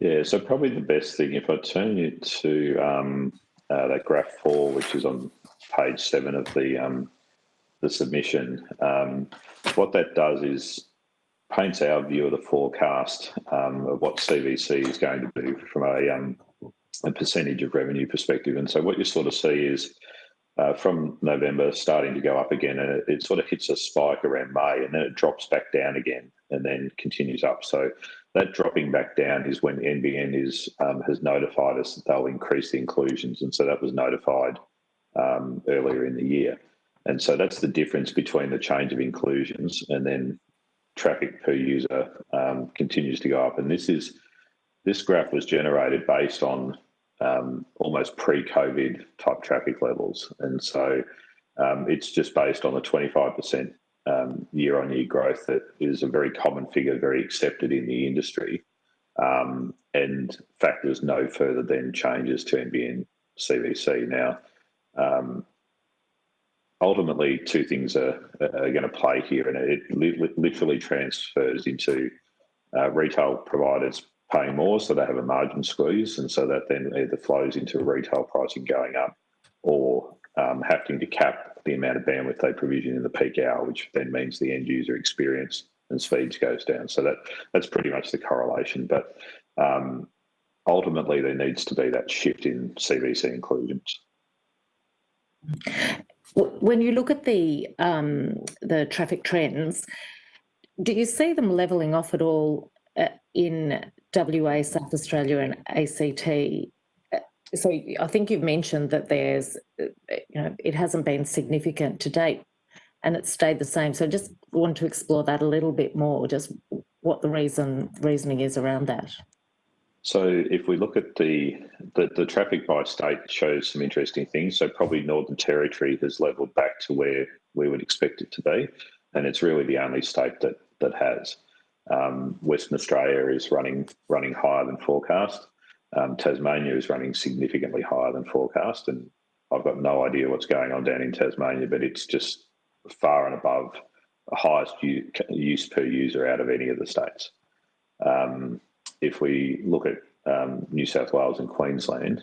Speaker 2: Yeah, so probably the best thing, if I turn you to that graph 4, which is on page 7 of the submission, what that does is paints our view of the forecast of what CVC is going to do from a percentage of revenue perspective. And so what you sort of see is from November starting to go up again, and it sort of hits a spike around May, and then it drops back down again and then continues up. So that dropping back down is when NBN has notified us that they'll increase the inclusions, and so that was notified earlier in the year. And so that's the difference between the change of inclusions and then traffic per user continues to go up. And this graph was generated based on almost pre-COVID type traffic levels. And so it's just based on the 25% year-on-year growth that is a very common figure, very accepted in the industry, and factors no further than changes to NBN CVC. Now, ultimately, two things are going to play here, and it literally transfers into retail providers paying more, so they have a margin squeeze, and so that then either flows into retail pricing going up or having to cap the amount of bandwidth they provision in the peak hour, which then means the end user experience and speeds goes down. So that's pretty much the correlation. But ultimately, there needs to be that shift in CVC inclusions.
Speaker 9: When you look at the traffic trends, do you see them levelling off at all in WA, South Australia and ACT? So I think you've mentioned that there's, it hasn't been significant to date and it's stayed the same. So I just want to explore that a little bit more, just what the reasoning is around that.
Speaker 2: So if we look at the traffic by state shows some interesting things. So probably Northern Territory has levelled back to where we would expect it to be, and it's really the only state that has. Western Australia is running higher than forecast. Tasmania is running significantly higher than forecast, and I've got no idea what's going on down in Tasmania, but it's just far and above the highest use per user out of any of the states. If we look at New South Wales and Queensland,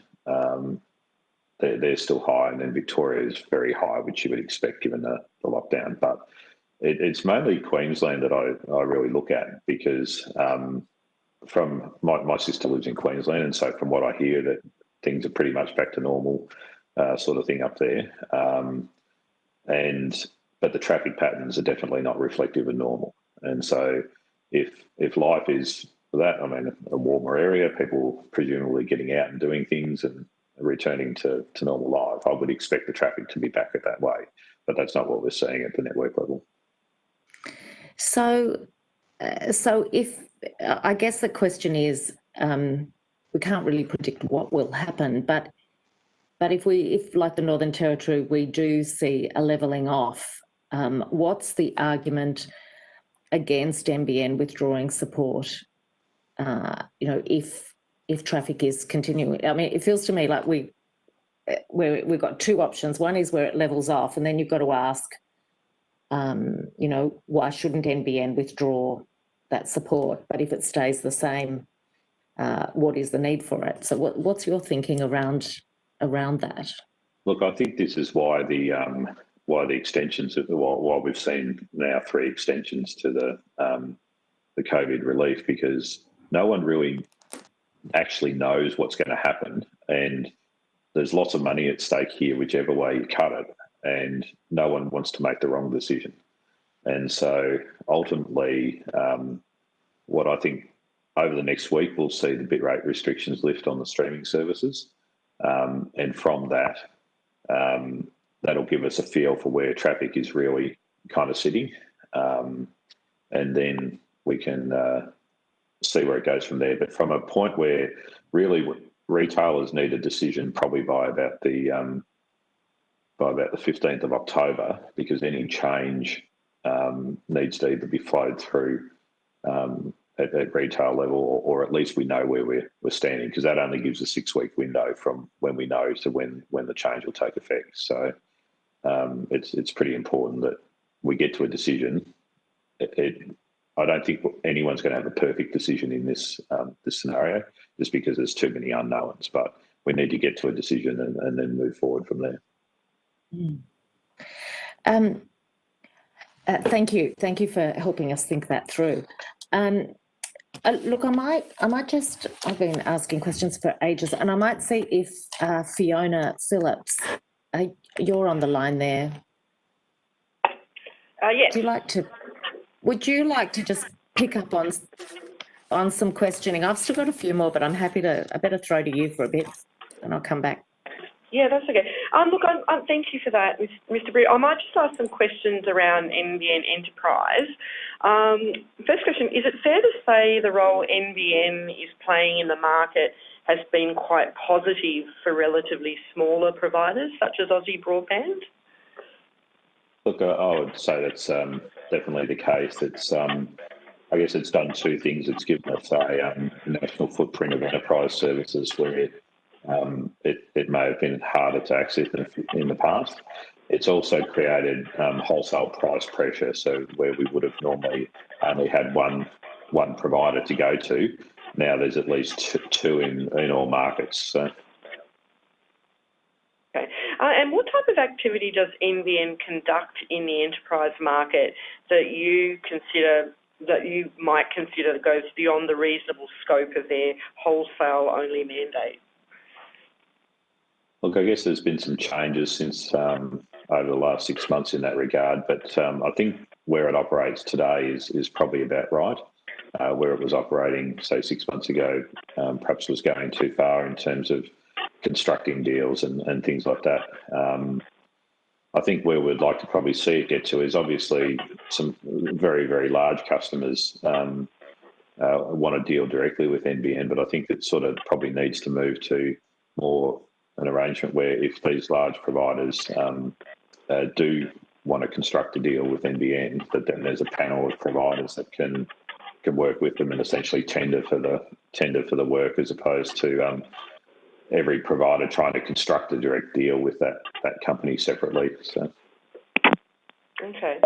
Speaker 2: they're still high, and then Victoria is very high, which you would expect given the lockdown. But it's mainly Queensland that I really look at, because from my sister lives in Queensland, and so from what I hear, that things are pretty much back to normal sort of thing up there. But the traffic patterns are definitely not reflective of normal. And so if life is that, I mean, a warmer area, people presumably getting out and doing things and returning to normal life, I would expect the traffic to be back at that way. But that's not what we're seeing at the network level.
Speaker 9: So if, I guess the question is, we can't really predict what will happen, but if like the Northern Territory, we do see a levelling off, what's the argument against NBN withdrawing support? If traffic is continuing, I mean, it feels to me like we've got two options. One is where it levels off, and then you've got to ask, why shouldn't NBN withdraw that support? But if it stays the same, what is the need for it? So what's your thinking around that?
Speaker 2: Look, I think this is why the extensions, why we've seen now 3 extensions to the COVID relief, because no one really actually knows what's going to happen, and there's lots of money at stake here, whichever way you cut it, and no one wants to make the wrong decision. And so ultimately, what I think over the next week, we'll see the bitrate restrictions lift on the streaming services. and from that, that'll give us a feel for where traffic is really kind of sitting, and then we can see where it goes from there. But from a point where really retailers need a decision probably by about the 15th of October, because any change needs to either be flowed through at retail level, or at least we know where we're standing, because that only gives a 6-week window from when we know to when the change will take effect. So it's pretty important that we get to a decision. I don't think anyone's going to have a perfect decision in this scenario, just because there's too many unknowns. But we need to get to a decision and then move forward from there.
Speaker 9: Thank you for helping us think that through. Look, I've been asking questions for ages, and I might see if Fiona Phillips, you're on the line there.
Speaker 4: Yes.
Speaker 9: Would you like to just pick up on some questioning? I've still got a few more, but I better throw to you for a bit, and I'll come back.
Speaker 4: Yeah, that's okay. Look, thank you for that, Mr. Britt. I might just ask some questions around NBN Enterprise. First question, is it fair to say the role NBN is playing in the market has been quite positive for relatively smaller providers, such as Aussie Broadband?
Speaker 2: Look, I would say that's definitely the case. It's, I guess it's done two things. It's given us a national footprint of enterprise services where it may have been harder to access in the past. It's also created wholesale price pressure. So where we would have normally only had one provider to go to, now there's at least two in all markets. So.
Speaker 4: Okay. And what type of activity does NBN conduct in the enterprise market that you might consider goes beyond the reasonable scope of their wholesale-only mandate?
Speaker 2: Look, I guess there's been some changes since over the last 6 months in that regard, but I think where it operates today is probably about right. Where it was operating, say, 6 months ago, perhaps was going too far in terms of constructing deals and things like that. I think where we'd like to probably see it get to is obviously some very, very large customers want to deal directly with NBN, but I think it sort of probably needs to move to more an arrangement where if these large providers do want to construct a deal with NBN, that then there's a panel of providers that can work with them and essentially tender for the work, as opposed to every provider trying to construct a direct deal with that company separately. So.
Speaker 4: Okay.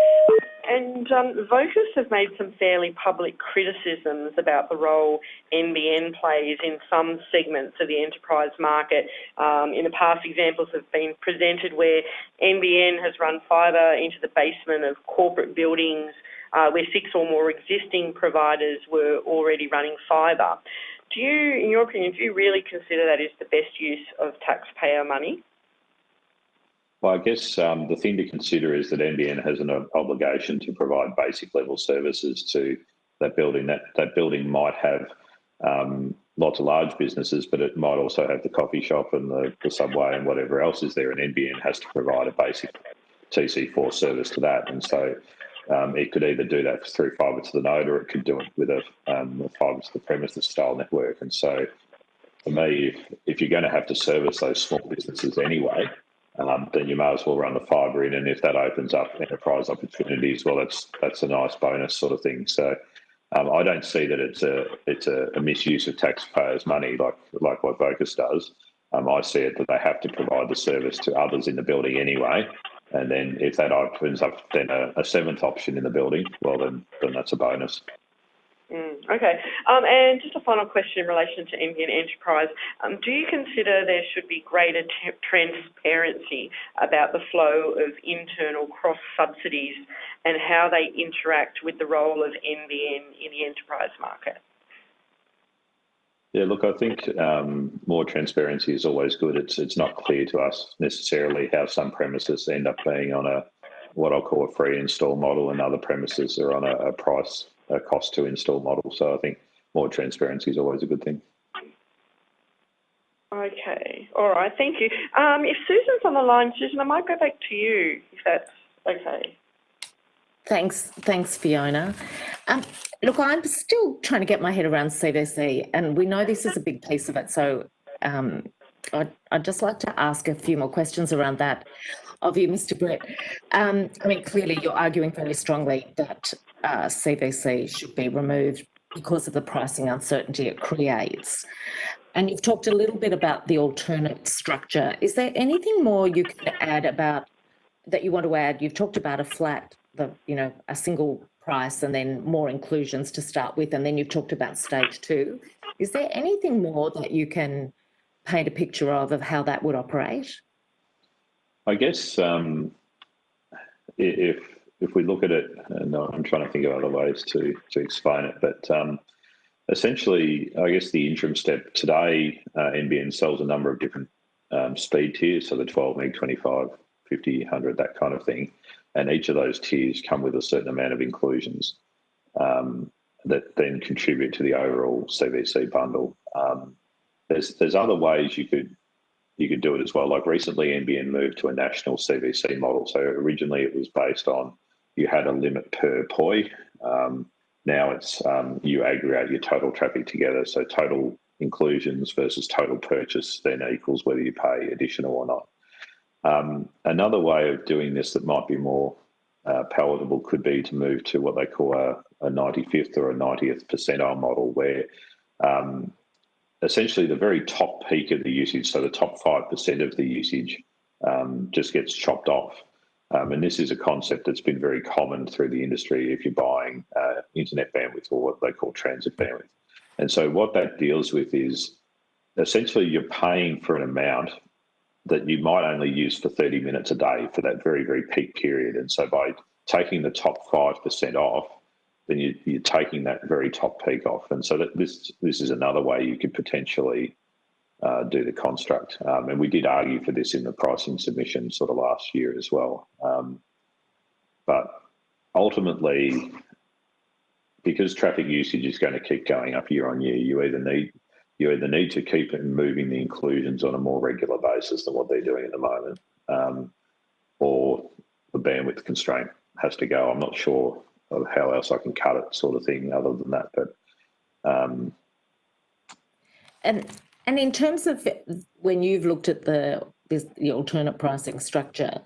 Speaker 4: And Vocus have made some fairly public criticisms about the role NBN plays in some segments of the enterprise market. In the past, examples have been presented where NBN has run fibre into the basement of corporate buildings where 6 or more existing providers were already running fibre. Do you, in your opinion, do you really consider that is the best use of taxpayer money?
Speaker 2: Well, I guess the thing to consider is that NBN has an obligation to provide basic level services to that building. That building might have lots of large businesses, but it might also have the coffee shop and the subway and whatever else is there, and NBN has to provide a basic TC4 service to that. And so it could either do that through fibre to the node, or it could do it with a fibre to the premises style network. And so for me, if you're going to have to service those small businesses anyway, then you may as well run the fibre in, and if that opens up enterprise opportunities, well, that's a nice bonus sort of thing. So I don't see that it's a misuse of taxpayers' money like what Vocus does. I see it that they have to provide the service to others in the building anyway, and then if that opens up then a seventh option in the building, well then that's a bonus.
Speaker 4: Okay. And just a final question in relation to NBN Enterprise. Do you consider there should be greater transparency about the flow of internal cross-subsidies and how they interact with the role of NBN in the enterprise market?
Speaker 2: Yeah, look, I think more transparency is always good. It's not clear to us necessarily how some premises end up being on what I'll call a free install model, and other premises are on a cost to install model. So I think more transparency is always a good thing.
Speaker 4: Okay. All right. Thank you. If Susan's on the line, Susan, I might go back to you if that's okay.
Speaker 9: Thanks, Fiona. Look, I'm still trying to get my head around CVC, and we know this is a big piece of it. So I'd just like to ask a few more questions around that of you, Mr. Brett. I mean, clearly you're arguing very strongly that CVC should be removed because of the pricing uncertainty it creates. And you've talked a little bit about the alternate structure. Is there anything more you can add about that you want to add? You've talked about a flat, a single price and then more inclusions to start with, and then you've talked about stage 2. Is there anything more that you can paint a picture of how that would operate?
Speaker 2: I guess if we look at it, and I'm trying to think of other ways to explain it, but essentially, I guess the interim step today, NBN sells a number of different speed tiers, so the 12 meg, 25, 50, 100, that kind of thing. And each of those tiers come with a certain amount of inclusions that then contribute to the overall CVC bundle. There's other ways you could do it as well. Like recently, NBN moved to a national CVC model. So originally it was based on you had a limit per POI. Now it's you aggregate your total traffic together. So total inclusions versus total purchase then equals whether you pay additional or not. Another way of doing this that might be more palatable could be to move to what they call a 95th or a 90th percentile model, where essentially the very top peak of the usage, so the top 5% of the usage, just gets chopped off. And this is a concept that's been very common through the industry if you're buying internet bandwidth or what they call transit bandwidth. And so what that deals with is essentially you're paying for an amount that you might only use for 30 minutes a day for that very, very peak period. And so by taking the top 5% off, then you're taking that very top peak off. And so that this is another way you could potentially do the construct. And we did argue for this in the pricing submission sort of last year as well. But ultimately, because traffic usage is going to keep going up year on year, you either need to keep moving the inclusions on a more regular basis than what they're doing at the moment, or the bandwidth constraint has to go. I'm not sure of how else I can cut it, sort of thing, other than that. But
Speaker 9: and in terms of when you've looked at the alternate pricing structure,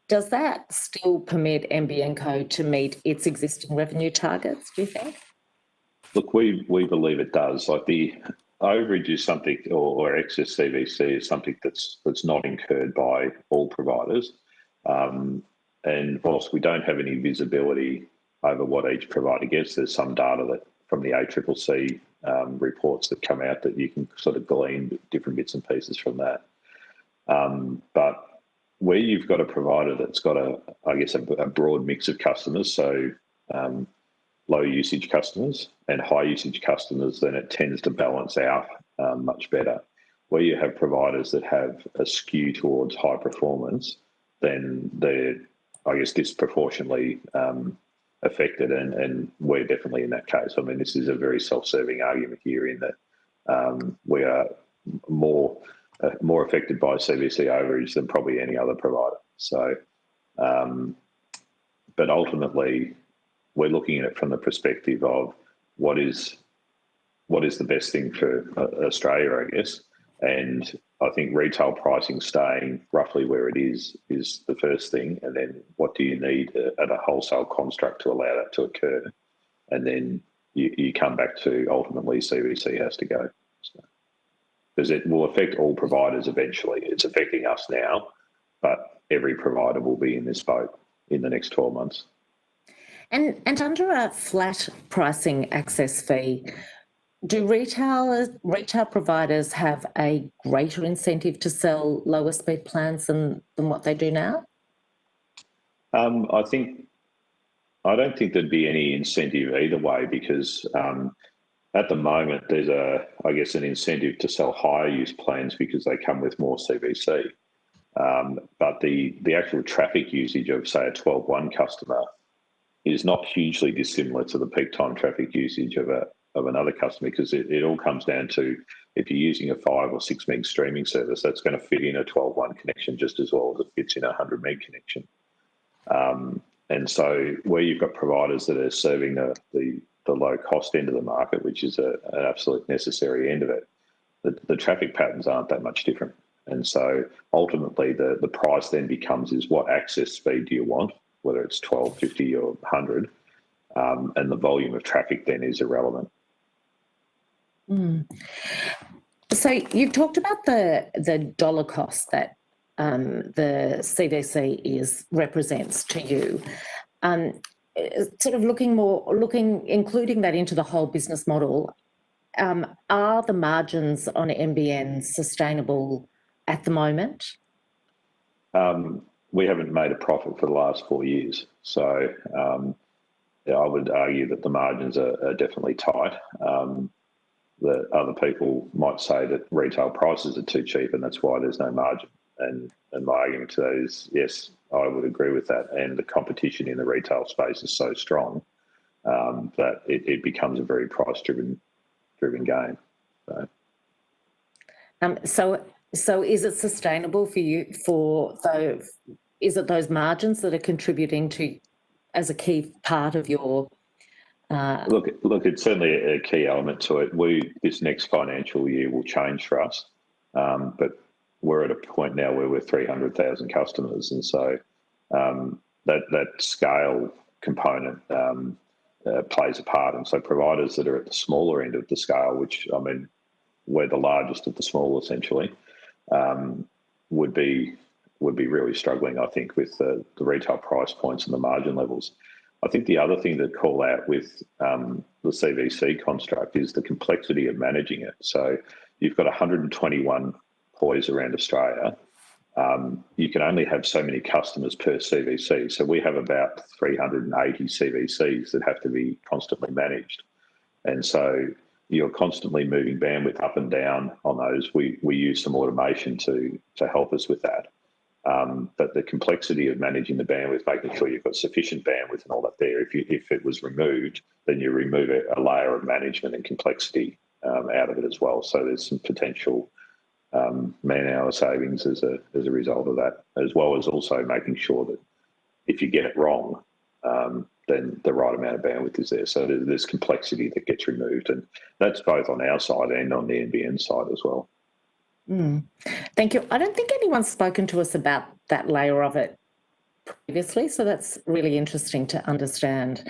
Speaker 9: does that still permit NBN Co to meet its existing revenue targets, do you think?
Speaker 2: Look, we believe it does. Like the overage is something, or excess CVC is something that's not incurred by all providers. And whilst we don't have any visibility over what each provider gets, there's some data that from the ACCC reports that come out that you can sort of glean different bits and pieces from that. But where you've got a provider that's got a broad mix of customers, so low usage customers and high usage customers, then it tends to balance out much better. Where you have providers that have a skew towards high performance, then they're, disproportionately affected, and we're definitely in that case. I mean, this is a very self-serving argument here in that we are more affected by CVC overage than probably any other provider. So, but ultimately, we're looking at it from the perspective of what is the best thing for Australia, I guess. And I think retail pricing staying roughly where it is the first thing. And then what do you need at a wholesale construct to allow that to occur? And then you come back to ultimately CVC has to go. Because it will affect all providers eventually. It's affecting us now, but every provider will be in this boat in the next 12 months.
Speaker 9: And under a flat pricing access fee, do retail providers have a greater incentive to sell lower speed plans than what they do now?
Speaker 2: I don't think there'd be any incentive either way, because at the moment there's an incentive to sell higher use plans because they come with more CVC. But the actual traffic usage of, say, a 12.1 customer is not hugely dissimilar to the peak time traffic usage of another customer, because it all comes down to if you're using a 5 or 6 meg streaming service, that's going to fit in a 12.1 connection just as well as it fits in a 100 meg connection. And so where you've got providers that are serving the low cost end of the market, which is an absolute necessary end of it, the traffic patterns aren't that much different. And so ultimately the price then becomes is what access speed do you want, whether it's 12, 50 or 100, and the volume of traffic then is irrelevant.
Speaker 9: So you've talked about the dollar cost that the CVC represents to you. Sort of including that into the whole business model, are the margins on NBN sustainable at the moment?
Speaker 2: We haven't made a profit for the last 4 years. So I would argue that the margins are definitely tight. That other people might say that retail prices are too cheap and that's why there's no margin. And my argument to that is, yes, I would agree with that. And the competition in the retail space is so strong that it becomes a very price-driven game.
Speaker 9: So is it sustainable for you is it those margins that are contributing to as a key part of your
Speaker 2: Look, it's certainly a key element to it. This next financial year will change for us, but we're at a point now where we're 300,000 customers, and so that scale component plays a part. And so providers that are at the smaller end of the scale, which I mean, we're the largest of the small essentially, would be really struggling, I think, with the retail price points and the margin levels. I think the other thing to call out with the CVC construct is the complexity of managing it. So you've got 121 POIs around Australia. You can only have so many customers per CVC. So we have about 380 CVCs that have to be constantly managed. And so you're constantly moving bandwidth up and down on those. We use some automation to help us with that. But the complexity of managing the bandwidth, making sure you've got sufficient bandwidth and all that there, if it was removed, then you remove a layer of management and complexity out of it as well. So there's some potential man-hour savings as a result of that, as well as also making sure that if you get it wrong, then the right amount of bandwidth is there. So there's complexity that gets removed, and that's both on our side and on the NBN side as well.
Speaker 9: Thank you. I don't think anyone's spoken to us about that layer of it previously, so that's really interesting to understand.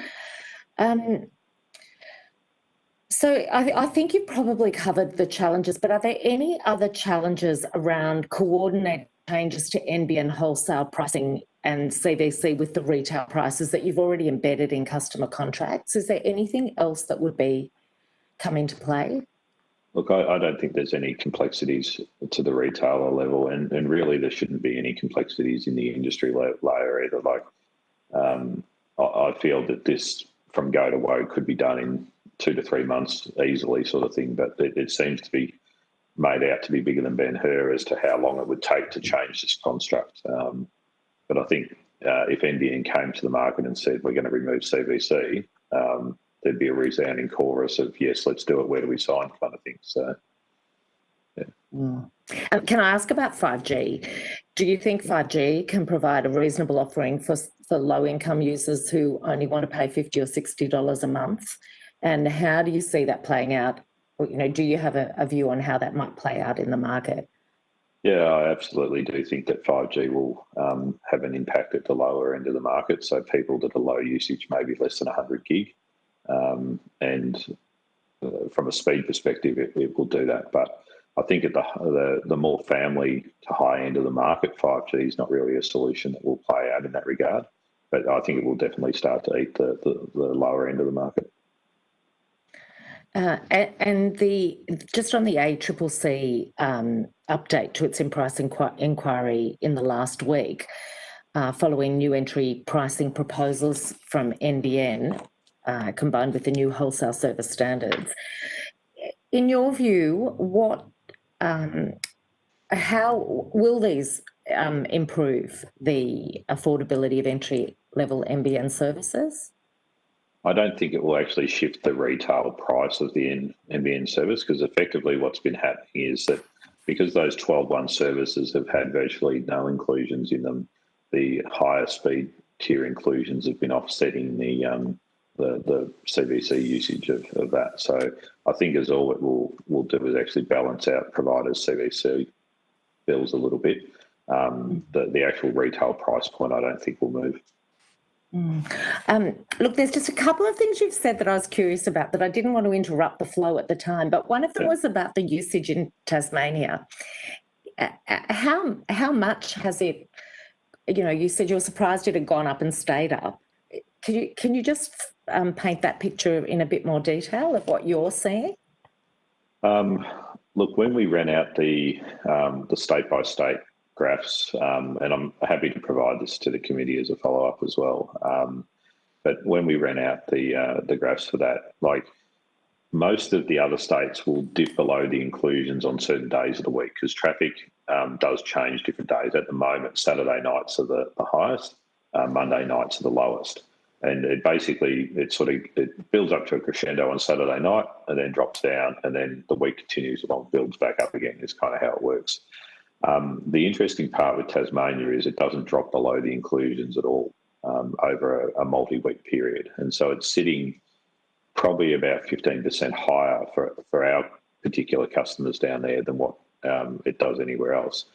Speaker 9: So I think you've probably covered the challenges, but are there any other challenges around coordinating changes to NBN wholesale pricing and CVC with the retail prices that you've already embedded in customer contracts? Is there anything else that would come into play?
Speaker 2: Look, I don't think there's any complexities to the retailer level, and really there shouldn't be any complexities in the industry layer either. Like, I feel that this from go to woe could be done in 2 to 3 months easily, sort of thing, but it seems to be made out to be bigger than Ben-Hur as to how long it would take to change this construct. But I think if NBN came to the market and said, we're going to remove CVC, there'd be a resounding chorus of, yes, let's do it, where do we sign, kind of thing. So, yeah.
Speaker 9: Can I ask about 5G? Do you think 5G can provide a reasonable offering for low-income users who only want to pay $50 or $60 a month? And how do you see that playing out? You know, do you have a view on how that might play out in the market?
Speaker 2: Yeah, I absolutely do think that 5G will have an impact at the lower end of the market. So people that are low usage, maybe less than 100 gig. And from a speed perspective, it will do that. But I think at the more family to high end of the market, 5G is not really a solution that will play out in that regard. But I think it will definitely start to eat the lower end of the market.
Speaker 9: And just on the ACCC update to its in-price inquiry in the last week, following new entry pricing proposals from NBN, combined with the new wholesale service standards. In your view, how will these improve the affordability of entry-level NBN services?
Speaker 2: I don't think it will actually shift the retail price of the NBN service, because effectively what's been happening is that because those 12.1 services have had virtually no inclusions in them, the higher speed tier inclusions have been offsetting the CVC usage of that. So I think as all it will do is actually balance out providers' CVC bills a little bit. The actual retail price point I don't think will move.
Speaker 9: Look, there's just a couple of things you've said that I was curious about that I didn't want to interrupt the flow at the time, but one of them was about the usage in Tasmania. How much has it, you said you were surprised it had gone up and stayed up. Can you just paint that picture in a bit more detail of what you're seeing?
Speaker 2: Look, when we ran out the state-by-state graphs, and I'm happy to provide this to the committee as a follow-up as well. But when we ran out the graphs for that, like most of the other states will dip below the inclusions on certain days of the week because traffic does change different days. At the moment, Saturday nights are the highest, Monday nights are the lowest. And it builds up to a crescendo on Saturday night and then drops down, and then the week continues along, builds back up again. Is kind of how it works. The interesting part with Tasmania is it doesn't drop below the inclusions at all over a multi-week period. And so it's sitting probably about 15% higher for our particular customers down there than what it does anywhere else.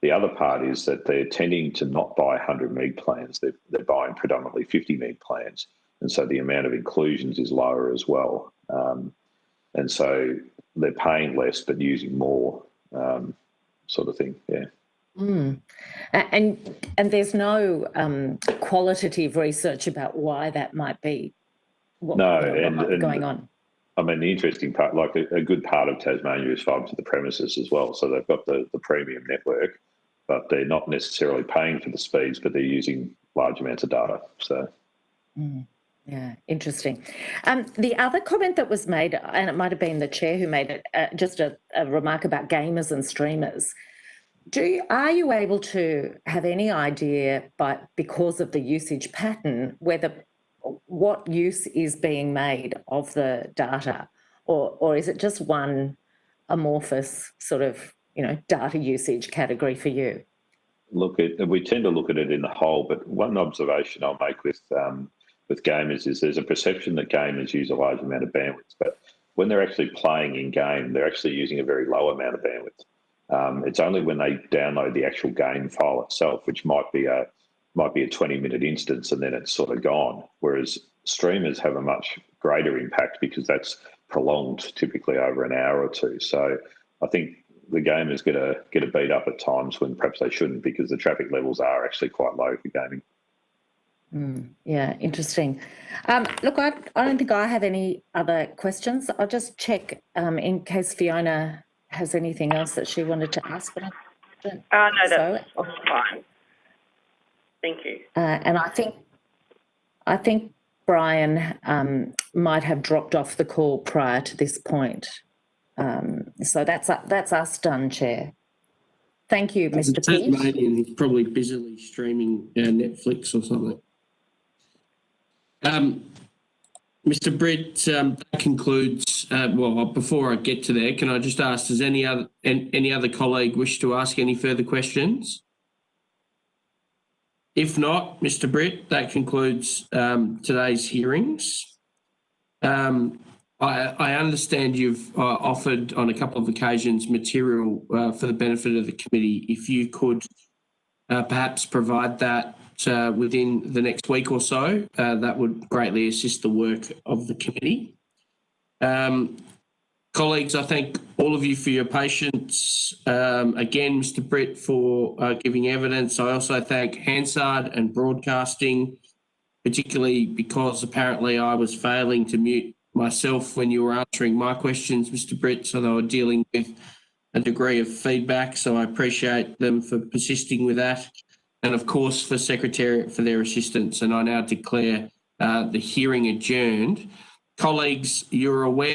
Speaker 2: The other part is that they're tending to not buy 100 meg plans. They're buying predominantly 50 meg plans. And so the amount of inclusions is lower as well. And so they're paying less but using more. Sort of thing, yeah.
Speaker 9: And there's no qualitative research about why that might be. What might be going on.
Speaker 2: I mean, the interesting part, like a good part of Tasmania is fibre to the premises as well. So they've got the premium network, but they're not necessarily paying for the speeds, but they're using large amounts of data. So.
Speaker 9: Yeah, interesting. The other comment that was made, and it might have been the chair who made it, just a remark about gamers and streamers. Are you able to have any idea, because of the usage pattern, what use is being made of the data, or is it just one amorphous sort of data usage category for you?
Speaker 2: Look, we tend to look at it in the whole, but one observation I'll make with gamers is there's a perception that gamers use a large amount of bandwidth, but when they're actually playing in game, they're actually using a very low amount of bandwidth. It's only when they download the actual game file itself, which might be a 20-minute instance, and then it's sort of gone. Whereas streamers have a much greater impact because that's prolonged, typically over an hour or two. So I think the gamers get a beat up at times when perhaps they shouldn't, because the traffic levels are actually quite low for gaming.
Speaker 9: Yeah, interesting. Look, I don't think I have any other questions. I'll just check in case Fiona has anything else that she wanted to ask. But
Speaker 4: no, that's fine. Thank you.
Speaker 9: And I think Brian might have dropped off the call prior to this point. So that's us done, Chair. Thank you, Mr. Peet.
Speaker 1: Tasmanian, he's probably busily streaming Netflix or something. Mr. Britt, that concludes. Before I get to there, can I just ask: does any other colleague wish to ask any further questions? If not, Mr. Britt, that concludes today's hearings. I understand you've offered on a couple of occasions material for the benefit of the committee. If you could perhaps provide that within the next week or so, that would greatly assist the work of the committee. Colleagues, I thank all of you for your patience. Again, Mr. Britt, for giving evidence. I also thank Hansard and Broadcasting, particularly because apparently I was failing to mute myself when you were answering my questions, Mr. Britt, so they were dealing with a degree of feedback. So I appreciate them for persisting with that. And of course, for Secretariat for their assistance. And I now declare the hearing adjourned. Colleagues, you're aware